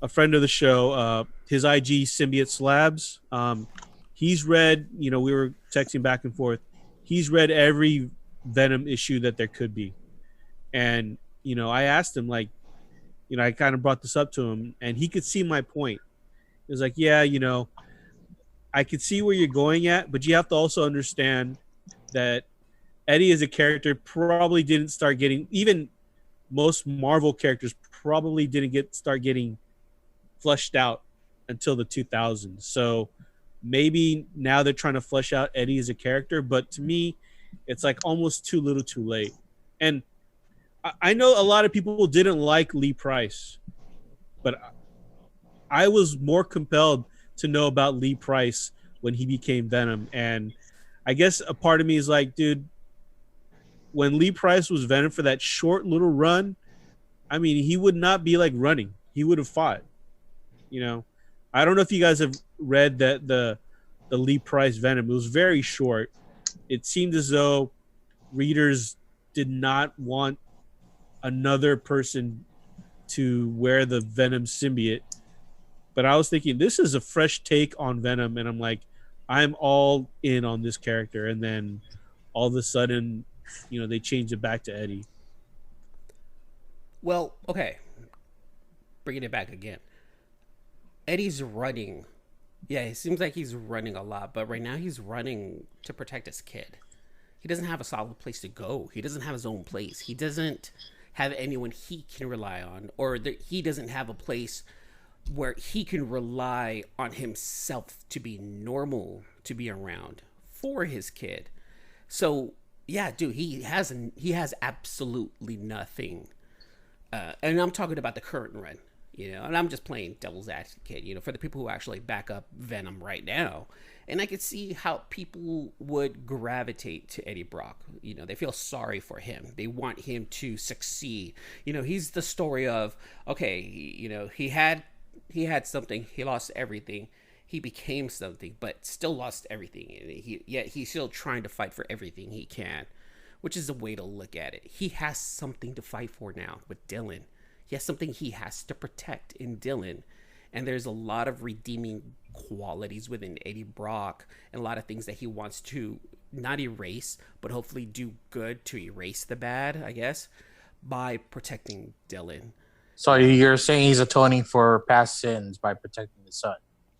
a friend of the show, his IG Symbiote Slabs. He's read, we were texting back and forth. He's read every Venom issue that there could be. And, I asked him, like, I kind of brought this up to him, and he could see my point. He was like, yeah, I could see where you're going at, but you have to also understand that Eddie as a character probably didn't start getting, even most Marvel characters probably didn't start getting fleshed out until the 2000s. So maybe now they're trying to flesh out Eddie as a character, but to me, it's like almost too little too late. And I know a lot of people didn't like Lee Price, but I was more compelled to know about Lee Price when he became Venom. And I guess a part of me is like, dude, when Lee Price was Venom for that short little run, I mean, he would not be like running. He would have fought. I don't know if you guys have read that the Lee Price Venom. It was very short. It seemed as though readers did not want another person to wear the Venom symbiote. But I was thinking, this is a fresh take on Venom, and I'm like, I'm all in on this character. And then all of a sudden, they changed it back to Eddie. Well, okay. Bringing it back again. Eddie's running. Yeah, it seems like he's running a lot, but right now he's running to protect his kid. He doesn't have a solid place to go. He doesn't have his own place. He doesn't have anyone he can rely on, or he doesn't have a place where he can rely on himself to be normal, to be around for his kid. So yeah, dude, he has absolutely nothing. And I'm talking about the current run, and I'm just playing devil's advocate, for the people who actually back up Venom right now. And I could see how people would gravitate to Eddie Brock. They feel sorry for him. They want him to succeed. He's the story of, okay, he had something, he lost everything. He became something, but still lost everything. Yet he's still trying to fight for everything he can, which is a way to look at it. He has something to fight for now with Dylan. He has something he has to protect in Dylan. And there's a lot of redeeming qualities within Eddie Brock and a lot of things that he wants to not erase, but hopefully do good to erase the bad, I guess, by protecting Dylan. So you're saying he's atoning for past sins by protecting his son?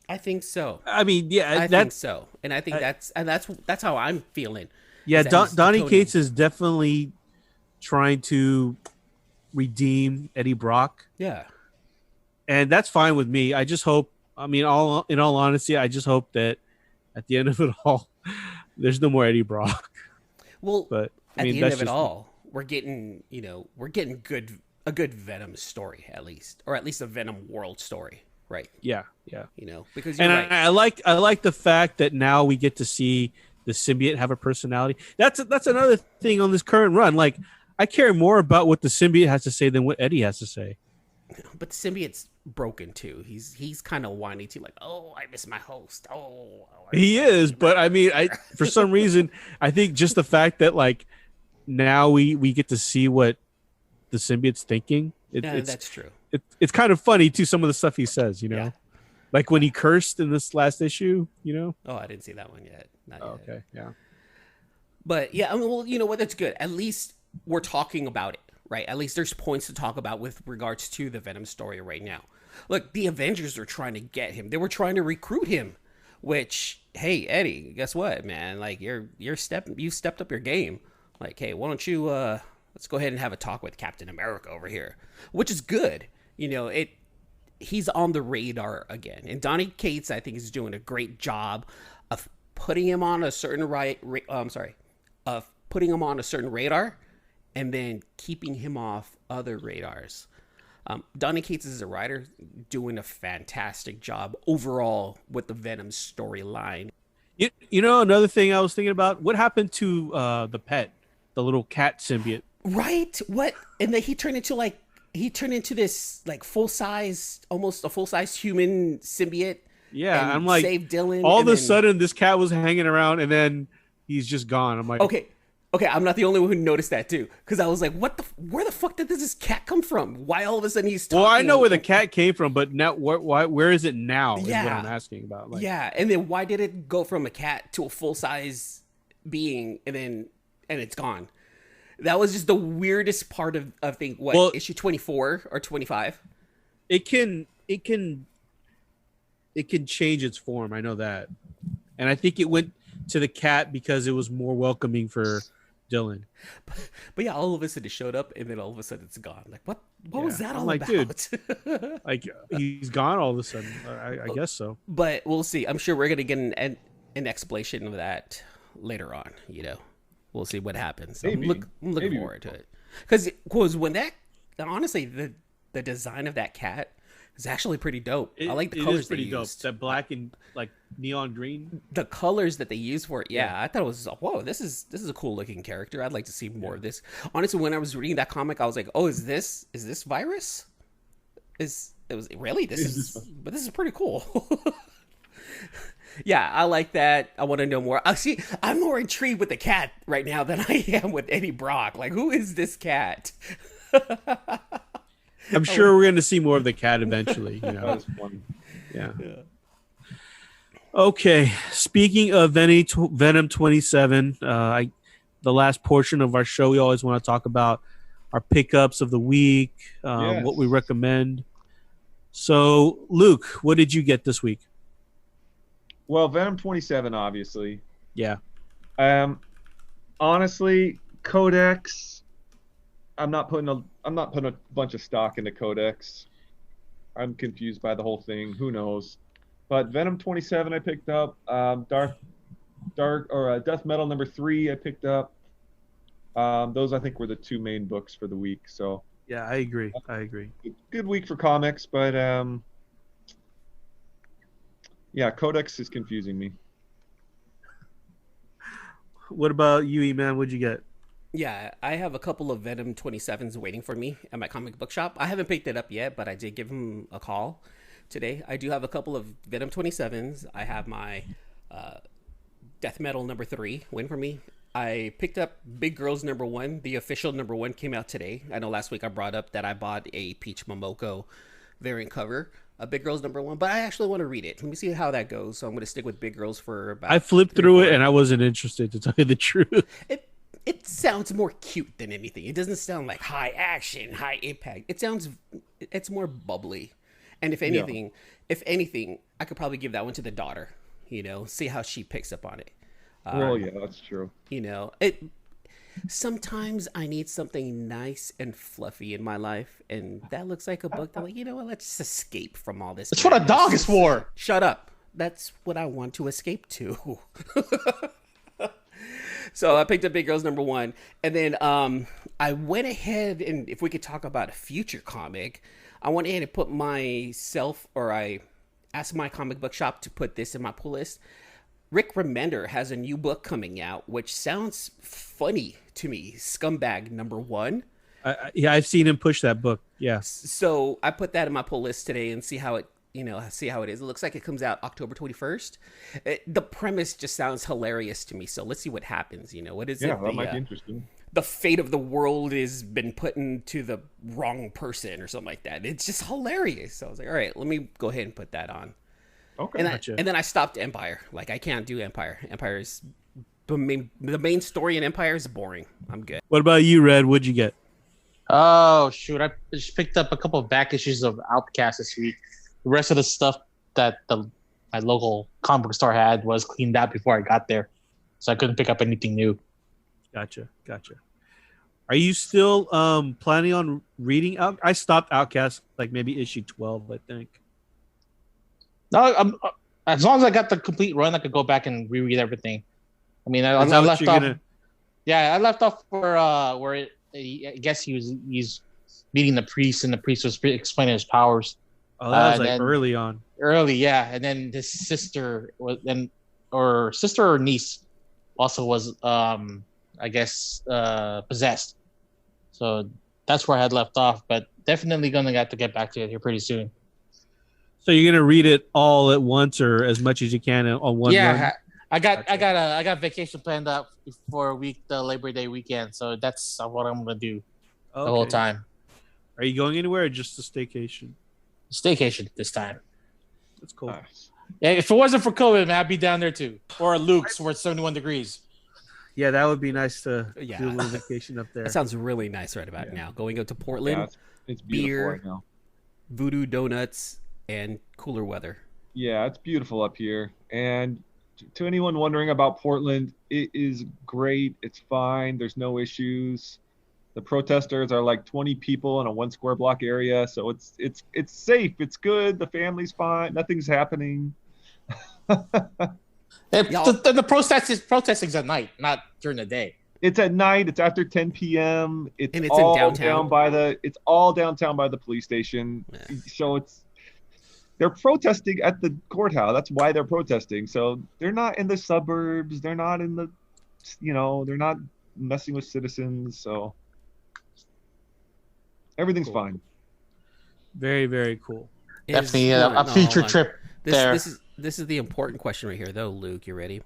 I think so. I mean, yeah, I think so, and I think that's how I'm feeling. Yeah, Donny Cates is definitely trying to redeem Eddie Brock. Yeah, and that's fine with me. I just hope. I mean, in all honesty, I just hope that at the end of it all, there's no more Eddie Brock. Well, but at the end of it all, we're getting a good Venom story at least, or at least a Venom world story. Right. Yeah. Because you're right. I like the fact that now we get to see the symbiote have a personality. That's another thing on this current run. Like, I care more about what the symbiote has to say than what Eddie has to say. But the symbiote's broken too. He's kind of whiny too, like, oh, I miss my host. Oh, He is, but I mean, I for some reason, I think just the fact that like now we get to see what the symbiote's thinking. That's true. It's kind of funny too. Some of the stuff he says, you know, Yeah. like when he cursed in this last issue, you know. Oh, I didn't see that one yet. Not yet. Okay, yeah. But yeah, I mean, well, you know what? That's good. At least we're talking about it, right? At least there's points to talk about with regards to the Venom story right now. Look, the Avengers are trying to get him. They were trying to recruit him. Which, hey, Eddie, guess what, man? Like you stepped up your game. Like, hey, why don't you let's go ahead and have a talk with Captain America over here, which is good. You know, he's on the radar again, and Donny Cates, I think, is doing a great job of putting him on a certain putting him on a certain radar, and then keeping him off other radars. Donny Cates is a writer doing a fantastic job overall with the Venom storyline. You know, another thing I was thinking about, what happened to the pet, the little cat symbiote? Right? What? And then he turned into this like almost a full size human symbiote. Yeah, I'm like, saved Dylan. All of a sudden, this cat was hanging around, and then he's just gone. I'm like, Okay, I'm not the only one who noticed that too, because I was like, where the fuck did this cat come from? Why all of a sudden he's talking? Well, I know where the cat came from, but now where is it now? Yeah. Is what I'm asking about. Like, yeah, and then why did it go from a cat to a full size being, and it's gone? That was just the weirdest part of think issue 24 or 25. It can change its form. I know that, and I think it went to the cat because it was more welcoming for Dylan. But yeah, all of a sudden it showed up, and then all of a sudden it's gone. Like, what was that all like, about? Dude, like he's gone all of a sudden. I guess so. But we'll see. I'm sure we're gonna get an explanation of that later on. You know, we'll see what happens. I'm looking forward to it, because when that, honestly, the design of that cat is actually pretty dope. I like the colors. It is pretty dope. That black and like neon green. The colors that they use for it, I thought it was, whoa, this is a cool looking character. I'd like to see more of this. Honestly, when I was reading that comic, I was like, oh, is this Virus? This is pretty cool. Yeah, I like that. I want to know more. I'm more intrigued with the cat right now than I am with Eddie Brock. Like, who is this cat? I'm sure we're going to see more of the cat eventually. You know, yeah. Okay. Speaking of Venom 27, the last portion of our show, we always want to talk about our pickups of the week, what we recommend. So, Luke, what did you get this week? Well, Venom 27, obviously. Yeah. Honestly, Codex. I'm not putting a bunch of stock into Codex. I'm confused by the whole thing. Who knows? But Venom 27 I picked up. Death Metal number 3 I picked up. Those I think were the two main books for the week. So yeah, I agree. Good week for comics, but yeah, Codex is confusing me. What about you, E-Man? What'd you get? Yeah, I have a couple of Venom 27s waiting for me at my comic book shop. I haven't picked it up yet, but I did give him a call today. I do have a couple of Venom 27s. I have my Death Metal number 3 waiting for me. I picked up Big Girls number 1. The official number 1 came out today. I know last week I brought up that I bought a Peach Momoko variant cover. Big Girls number 1, but I actually want to read it. Let me see how that goes. So I'm going to stick with Big Girls for about. I flipped through it and I wasn't interested, to tell you the truth. It sounds more cute than anything. It doesn't sound like high action, high impact. It's more bubbly. And if anything, I could probably give that one to the daughter. You know, see how she picks up on it. Well, yeah, that's true. You know, sometimes I need something nice and fluffy in my life, and that looks like a book that, like, you know what, let's just escape from all this. That's what a dog is for. Shut up. That's what I want to escape to. So I picked up Big Girls number 1, and then I went ahead, and if we could talk about a future comic, I went ahead and I asked my comic book shop to put this in my pull list. Rick Remender has a new book coming out, which sounds funny to me. Scumbag number 1. Yeah, I've seen him push that book. Yeah, So I put that in my pull list today and see how it is. It looks like it comes out October 21st. The premise just sounds hilarious to me. So let's see what happens. What is Yeah, it? that might be interesting. The fate of the world has been put into the wrong person or something like that. It's just hilarious. So I was like, all right, let me go ahead and put that on. Okay. And then I stopped Empire. Like, I can't do Empire. Empire is the main story in Empire is boring. I'm good. What about you, Red? What'd you get? Oh shoot! I just picked up a couple of back issues of Outcast this week. The rest of the stuff that my local comic book store had was cleaned out before I got there, so I couldn't pick up anything new. Gotcha. Are you still planning on reading out? I stopped Outcast like maybe issue 12, I think. No, as long as I got the complete run, I could go back and reread everything. I mean, I left off. Yeah, I left off where I guess he's meeting the priest, and the priest was explaining his powers. Oh, that was like early on. Early, yeah, and then his sister or niece also was, I guess, possessed. So that's where I had left off, but definitely gonna have to get back to it here pretty soon. So you're gonna read it all at once, or as much as you can on one Yeah, run? I got vacation planned up for the Labor Day weekend, so that's what I'm gonna do the whole time. Are you going anywhere, or just a staycation? Staycation this time. That's cool. Nice. Yeah, if it wasn't for COVID, man, I'd be down there too, or Luke's where it's 71 degrees. Yeah, that would be nice to do Yeah. a little vacation up there. That sounds really nice right about now. Going out to Portland, Yeah, it's beautiful beer, right now. voodoo donuts, and cooler weather. Yeah, it's beautiful up here. And to anyone wondering about Portland, it is great. It's fine. There's no issues. The protesters are like 20 people in a 1 square block area, so it's safe. It's good. The family's fine. Nothing's happening. The protesting's at night, not during the day. It's at night. It's after 10 p.m. And it's all in downtown. It's all downtown by the police station. Yeah. So they're protesting at the courthouse. That's why they're protesting. So they're not in the suburbs. They're not in the, they're not messing with citizens. So everything's Cool. fine. Very, very cool. Definitely a future trip there. This is the important question right here, though, Luke. You ready?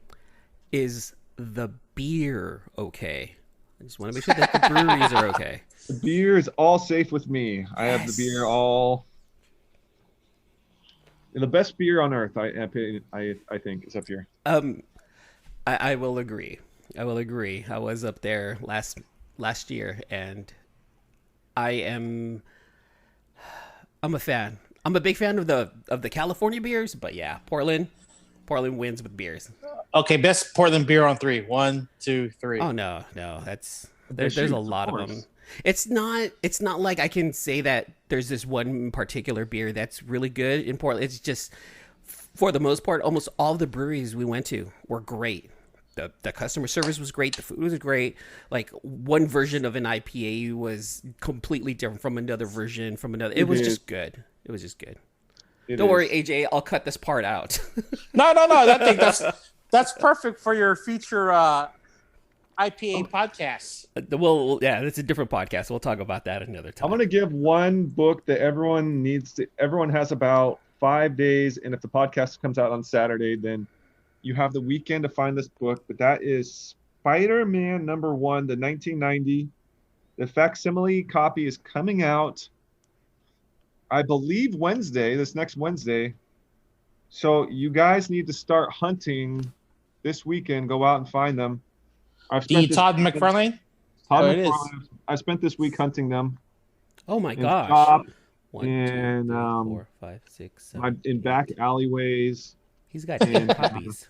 Is the beer okay? I just want to make sure that the breweries are okay. The beer is all safe with me. I have the beer all. The best beer on earth, I think, is up here. I will agree. I was up there last year, and I'm a fan. I'm a big fan of the California beers, but yeah, Portland wins with beers. Okay, best Portland beer on 3. 1, 2, 3. Oh no, there's a lot of them. It's not like I can say that there's this one particular beer that's really good in Portland. It's just, for the most part, almost all the breweries we went to were great. The customer service was great. The food was great. Like, one version of an IPA was completely different from another version from another. It was just good. Don't worry, AJ. I'll cut this part out. No. I think that's perfect for your future IPA podcast. Well, yeah, that's a different podcast. We'll talk about that another time. I'm gonna give one book that everyone has about 5 days, and if the podcast comes out on Saturday, then you have the weekend to find this book. But that is Spider-Man #1, the 1990. The facsimile copy is coming out, I believe, this next Wednesday. So you guys need to start hunting this weekend. Go out and find them. Todd McFarlane? Todd McFarlane. I spent this week hunting them. Oh my in gosh! shop, 1, 2, and 3, 4, 5, 6, 7. in back alleyways, He's got 10 copies.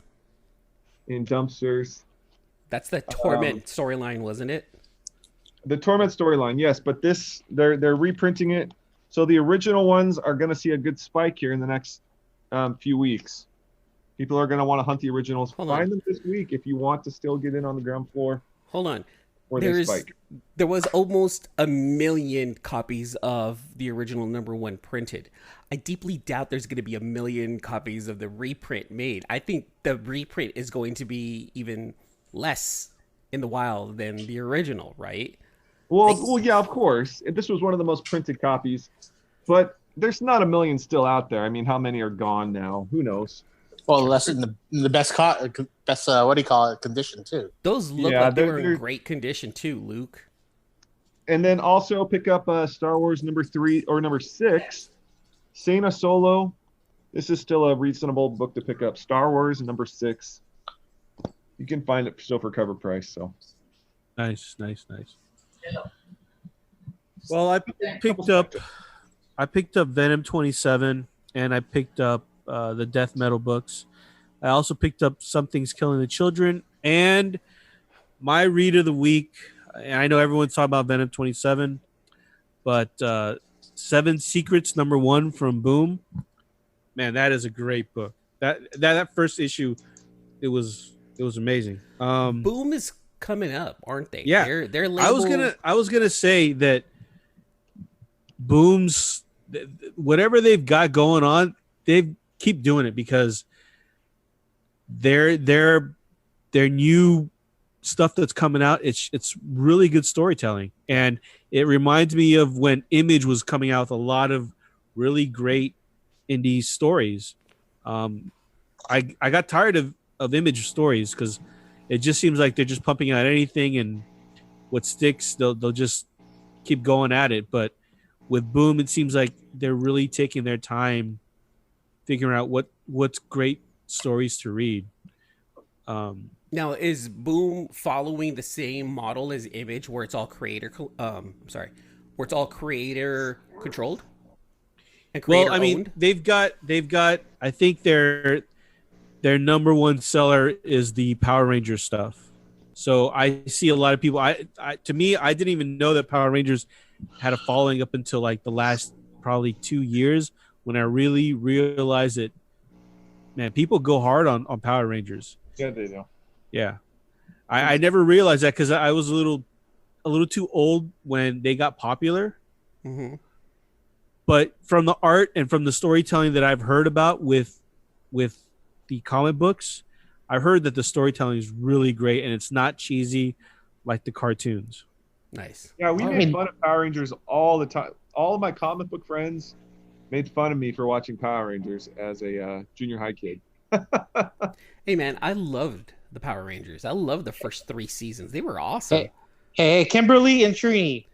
in dumpsters. That's the Torment storyline, wasn't it? The Torment storyline, yes, but they're reprinting it. So the original ones are going to see a good spike here in the next few weeks. People are going to want to hunt the originals. Find them this week if you want to still get in on the ground floor. Hold on. Or they spike. There was almost 1 million copies of the original #1 printed. I deeply doubt there's going to be 1 million copies of the reprint made. I think the reprint is going to be even less in the wild than the original, right? Well, yeah, of course. This was one of the most printed copies, but there's not a million still out there. I mean, how many are gone now? Who knows? Well, that's in the best what do you call it, condition too. Those look like they were in great condition too, Luke. And then also pick up Star Wars number 3 or number 6, Sena Solo. This is still a reasonable book to pick up. Star Wars number 6. You can find it still for cover price. So nice. Well, I picked up Venom 27, and I picked up the Death Metal books. I also picked up Something's Killing the Children, and my read of the week. And I know everyone's talking about Venom 27, but 7 Secrets #1 from Boom. Man, that is a great book. That first issue, it was amazing. Boom is coming up, aren't they? Yeah, they're labeled... I was gonna say that Boom's whatever they've got going on, they keep doing it because their new stuff that's coming out, it's really good storytelling, and it reminds me of when Image was coming out with a lot of really great indie stories. I got tired of Image stories because it just seems like they're just pumping out anything, and what sticks they'll just keep going at it. But with Boom, it seems like they're really taking their time figuring out what's great stories to read. Now, is Boom following the same model as Image, where it's all creator controlled and creator owned? they've got. I think their #1 seller is the Power Rangers stuff. So I see a lot of people. To me, I didn't even know that Power Rangers had a following up until like the last probably 2 years when I really realized that, man, people go hard on Power Rangers. Yeah, they do. Yeah, I never realized that because I was a little too old when they got popular. Mm-hmm. But from the art and from the storytelling that I've heard about with the comic books, I've heard that the storytelling is really great and it's not cheesy like the cartoons. Nice. Yeah, we made fun of Power Rangers all the time. All of my comic book friends made fun of me for watching Power Rangers as a junior high kid. Hey, man, I loved the Power Rangers. I loved the first 3 seasons. They were awesome. Hey, Kimberly and Trini,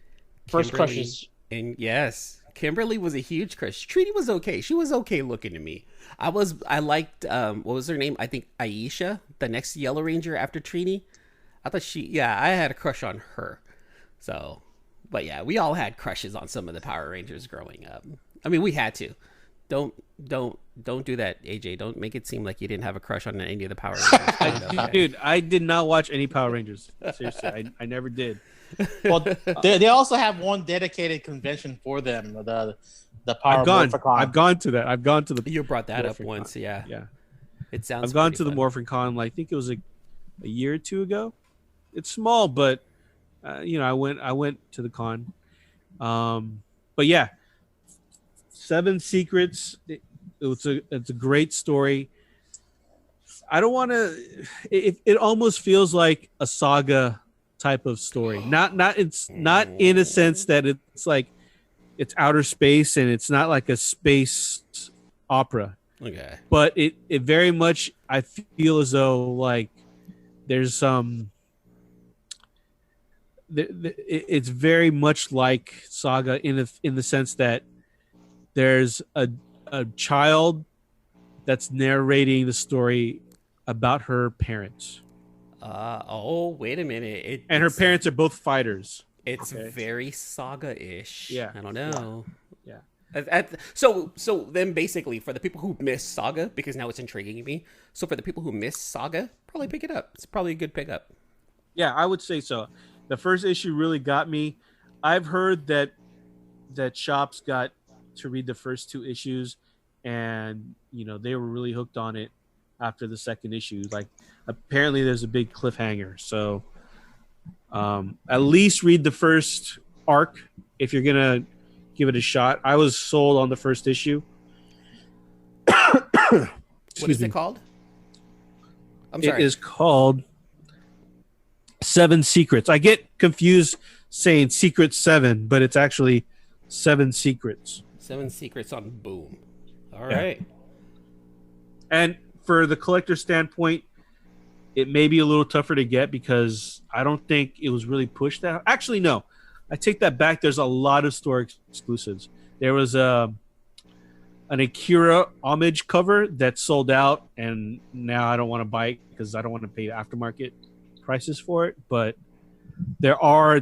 first crushes. And yes, Kimberly was a huge crush. Trini was okay. She was okay looking to me. I liked, what was her name? I think Aisha, the next Yellow Ranger after Trini. I thought I had a crush on her. So, but yeah, we all had crushes on some of the Power Rangers growing up. I mean, we had to. Don't do that, AJ. Don't make it seem like you didn't have a crush on any of the Power Rangers. Dude, I did not watch any Power Rangers. Seriously, I never did. Well, they also have one dedicated convention for them. The Power Morphicon. I've gone to that. I've gone to the. You brought that up Morphicon. once, yeah. Yeah. It sounds. I've gone to fun. the Morphicon. Like, I think it was a year or 2 ago. It's small, but I went to the con. But yeah, 7 Secrets. It's a great story. I don't want to. It almost feels like a saga type of story. It's not in a sense that it's like it's outer space and it's not like a space opera. Okay. But it very much, I feel as though like there's some. It's very much like Saga in the sense that there's a child that's narrating the story about her parents. Wait a minute. And her parents are both fighters. It's very Saga-ish. Yeah. I don't know. Yeah. So then basically for the people who miss Saga, because now it's intriguing me. So for the people who miss Saga, probably pick it up. It's probably a good pickup. Yeah, I would say so. The first issue really got me. I've heard that shops got to read the first 2 issues and they were really hooked on it after the second issue. Like apparently there's a big cliffhanger. So at least read the first arc if you're gonna give it a shot. I was sold on the first issue. What is it called? I'm sorry. It is called 7 Secrets. I get confused saying Secret 7, but it's actually 7 Secrets. 7 Secrets on Boom. All Yeah. right. And for the collector standpoint, it may be a little tougher to get because I don't think it was really pushed that. Actually, no, I take that back. There's a lot of store exclusives. There was an Akira homage cover that sold out, and now I don't want to buy it because I don't want to pay aftermarket prices for it. But there are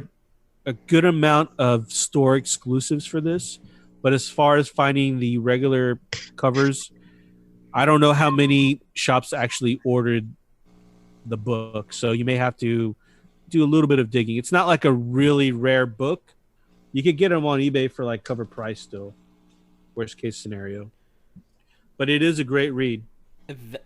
a good amount of store exclusives for this. But as far as finding the regular covers, I don't know how many shops actually ordered the book, so you may have to do a little bit of digging. It's not like a really rare book. You could get them on eBay for like cover price still, worst case scenario. But it is a great read.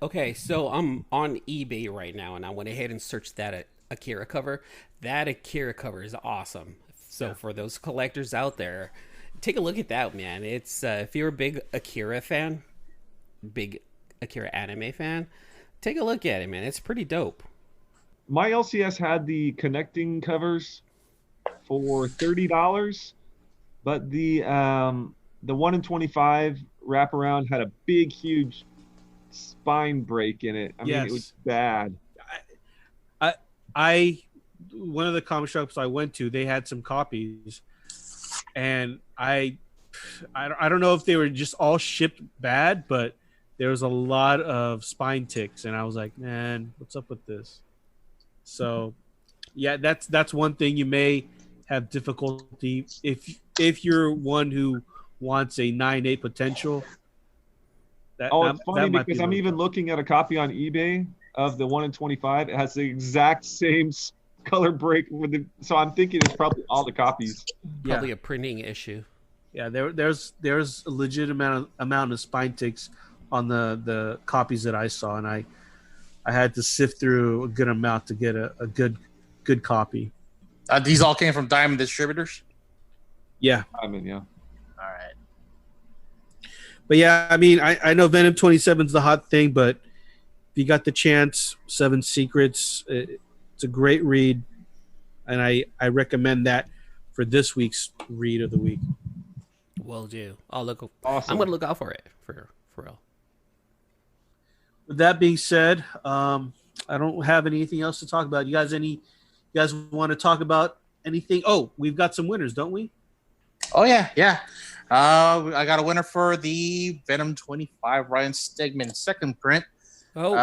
Okay, so I'm on eBay right now, and I went ahead and searched that Akira cover. That Akira cover is awesome. So for those collectors out there, take a look at that, man. It's if you're a big Akira fan, big Akira anime fan, take a look at it, man. It's pretty dope. My LCS had the connecting covers for $30, but the 1 in 25 wraparound had a big, huge spine break in it. I mean, it was bad. I one of the comic shops I went to, they had some copies, and I don't know if they were just all shipped bad, but there was a lot of spine ticks, and I was like, man, what's up with this? So, yeah, that's one thing you may have difficulty if you're one who wants a 9.8 potential. It's funny because I'm even looking at a copy on eBay of the 1 in 25. It has the exact same color break so I'm thinking it's probably all the copies. Probably a printing issue. Yeah, there's a legitimate amount of spine ticks on the copies that I saw, and I had to sift through a good amount to get a good copy. These all came from Diamond Distributors? Yeah. Diamond, yeah. All right. But yeah, I mean, I know Venom 27 is the hot thing, but if you got the chance, 7 Secrets, it's a great read, and I recommend that for this week's read of the week. Will do. I'll look. Awesome. I'm gonna look out for it for real. With that being said, I don't have anything else to talk about. You guys want to talk about anything? Oh, we've got some winners, don't we? Oh yeah. I got a winner for the Venom 25 Ryan Stegman second print. Oh,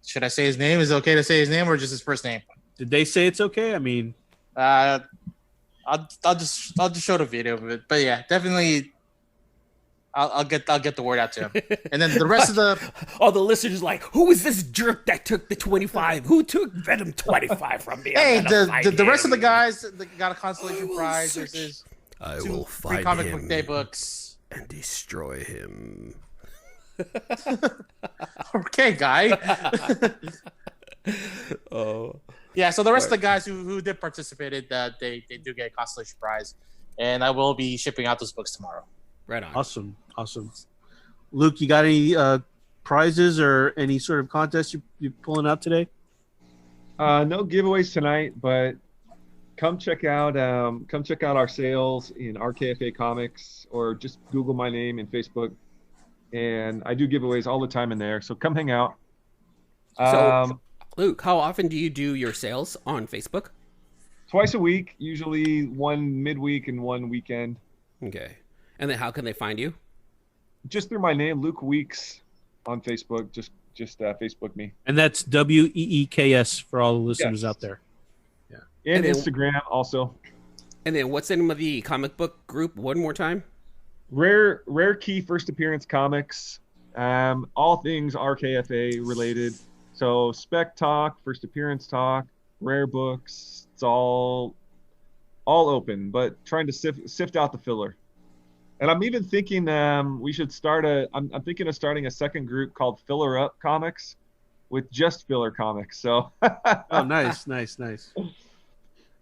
should I say his name? Is it okay to say his name or just his first name? Did they say it's okay? I mean, I'll just show the video of it. But yeah, definitely. I'll get the word out to him, and then the rest of all the listeners like, who is this jerk that took the 25? Who took Venom 25 from me? Hey, the rest of the guys that got a consolation prize. There's I 2 will free find comic him book day books and destroy him. Okay, guy. Oh, yeah. So the rest of the guys who did participate, they do get a consolation prize, and I will be shipping out those books tomorrow. right on. awesome. Luke, you got any prizes or any sort of contest you're pulling out today? No giveaways tonight, but come check out our sales in RKFA Comics, or just Google my name in Facebook, and I do giveaways all the time in there. So come hang out. So, Luke, how often do you do your sales on Facebook? Twice a week, usually one midweek and one weekend. Okay, and then how can they find you? Just through my name, Luke Weeks, on Facebook. Just Facebook me. And that's WEEKS for all the listeners out there. And then, Instagram also. And then what's the name of the comic book group one more time? Rare Key First Appearance Comics. All things RKFA related. So spec talk, first appearance talk, rare books. It's all open, but trying to sift out the filler. And I'm even thinking we should start I'm thinking of starting a second group called Filler Up Comics, with just filler comics. So Oh, nice.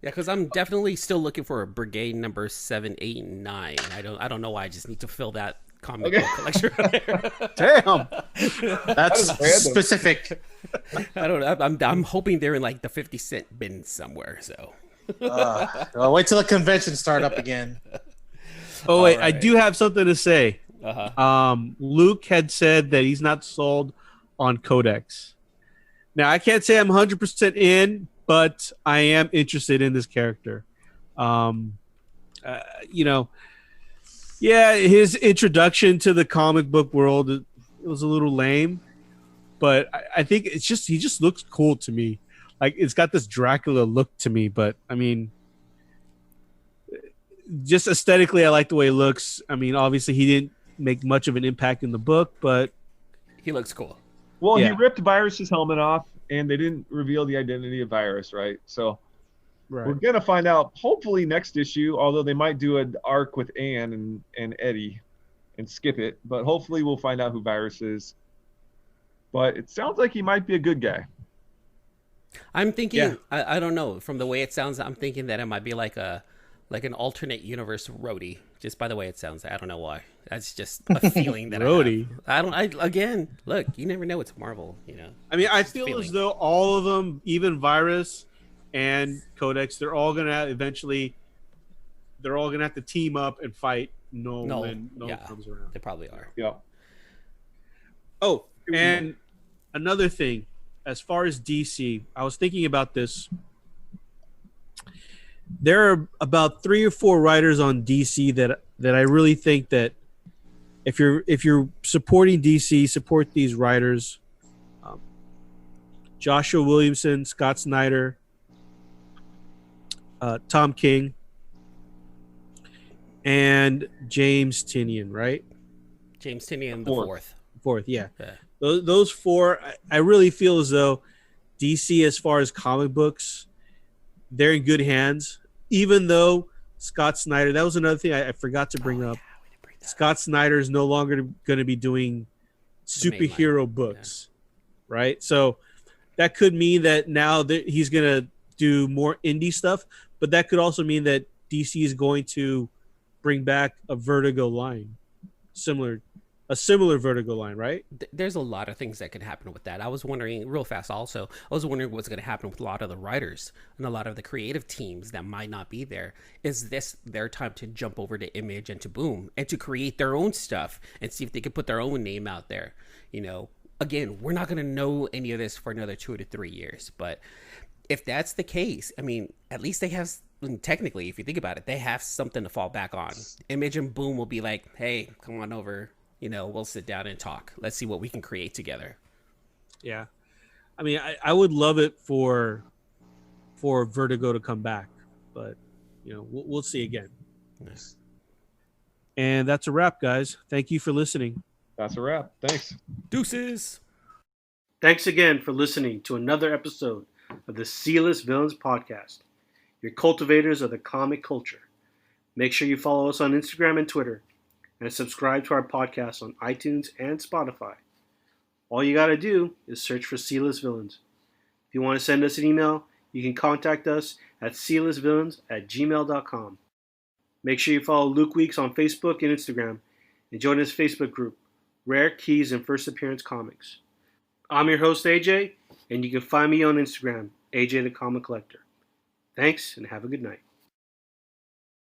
Yeah, because I'm definitely still looking for a brigade number 7, 8, and 9. I don't know why. I just need to fill that comic book collection. Damn. That's specific. I don't know. I'm hoping they're in like the 50-cent bin somewhere. So Well, wait till the convention start up again. Oh wait, I right. do have something to say. Uh-huh. Luke had said that he's not sold on Codex. Now I can't say I'm 100% in, but I am interested in this character. Um, you know, yeah, his introduction to the comic book world, it was a little lame, but I think it's just he just looks cool to me. Like it's got this Dracula look to me, but I mean, just aesthetically, I like the way he looks. I mean, obviously, he didn't make much of an impact in the book, but He looks cool. Well, he Yeah. ripped Virus's helmet off, and they didn't reveal the identity of Virus, right? So we're gonna find out hopefully next issue. Although they might do an arc with Anne and Eddie, and skip it. But hopefully we'll find out who Virus is. But it sounds like he might be a good guy. I'm thinking. Yeah. I don't know. From the way it sounds, I'm thinking that it might be like an alternate universe Rhodey. Just by the way it sounds, I don't know why. That's just a feeling that Rhodey. I don't. I again, look, you never know. It's Marvel, you know. I mean, I It's feel feeling. as though all of them, even Virus and Codex, they're all gonna eventually, they're all gonna have to team up and fight No, when Noel yeah. comes around. They probably are. Yeah. Oh, and another thing, as far as DC, I was thinking about this. There are about 3 or 4 writers on DC that I really think that if you're supporting DC, support these writers. Joshua Williamson, Scott Snyder, Tom King, and James Tynion, right? James Tynion the fourth. Fourth, yeah. Yeah. Those 4, I really feel as though DC, as far as comic books, they're in good hands. Even though Scott Snyder, that was another thing I forgot to bring up. Yeah, we didn't bring that up. Scott Snyder is no longer going to be doing The main superhero line, books, right? So that could mean that now that he's going to do more indie stuff, but that could also mean that DC is going to bring back a Vertigo line, a similar Vertigo line, right? There's a lot of things that could happen with that. I was wondering real fast also, I was wondering what's going to happen with a lot of the writers and a lot of the creative teams that might not be there. Is this their time to jump over to Image and to Boom and to create their own stuff and see if they can put their own name out there? You know, again, we're not going to know any of this for another 2 to 3 years, but if that's the case, I mean, at least they have, technically, if you think about it, they have something to fall back on. Image and Boom will be like, hey, come on over. You know, we'll sit down and talk. Let's see what we can create together. Yeah. I mean, I would love it for Vertigo to come back, but you know, we'll see again. Nice. And that's a wrap, guys. Thank you for listening. That's a wrap. Thanks. Deuces. Thanks again for listening to another episode of the Sealess Villains Podcast, your cultivators of the comic culture. Make sure you follow us on Instagram and Twitter, and subscribe to our podcast on iTunes and Spotify. All you got to do is search for Sealess Villains. If you want to send us an email, you can contact us at sealessvillains@gmail.com. Make sure you follow Luke Weeks on Facebook and Instagram, and join his Facebook group, Rare Keys and First Appearance Comics. I'm your host, AJ, and you can find me on Instagram, AJ the Comic Collector. Thanks, and have a good night.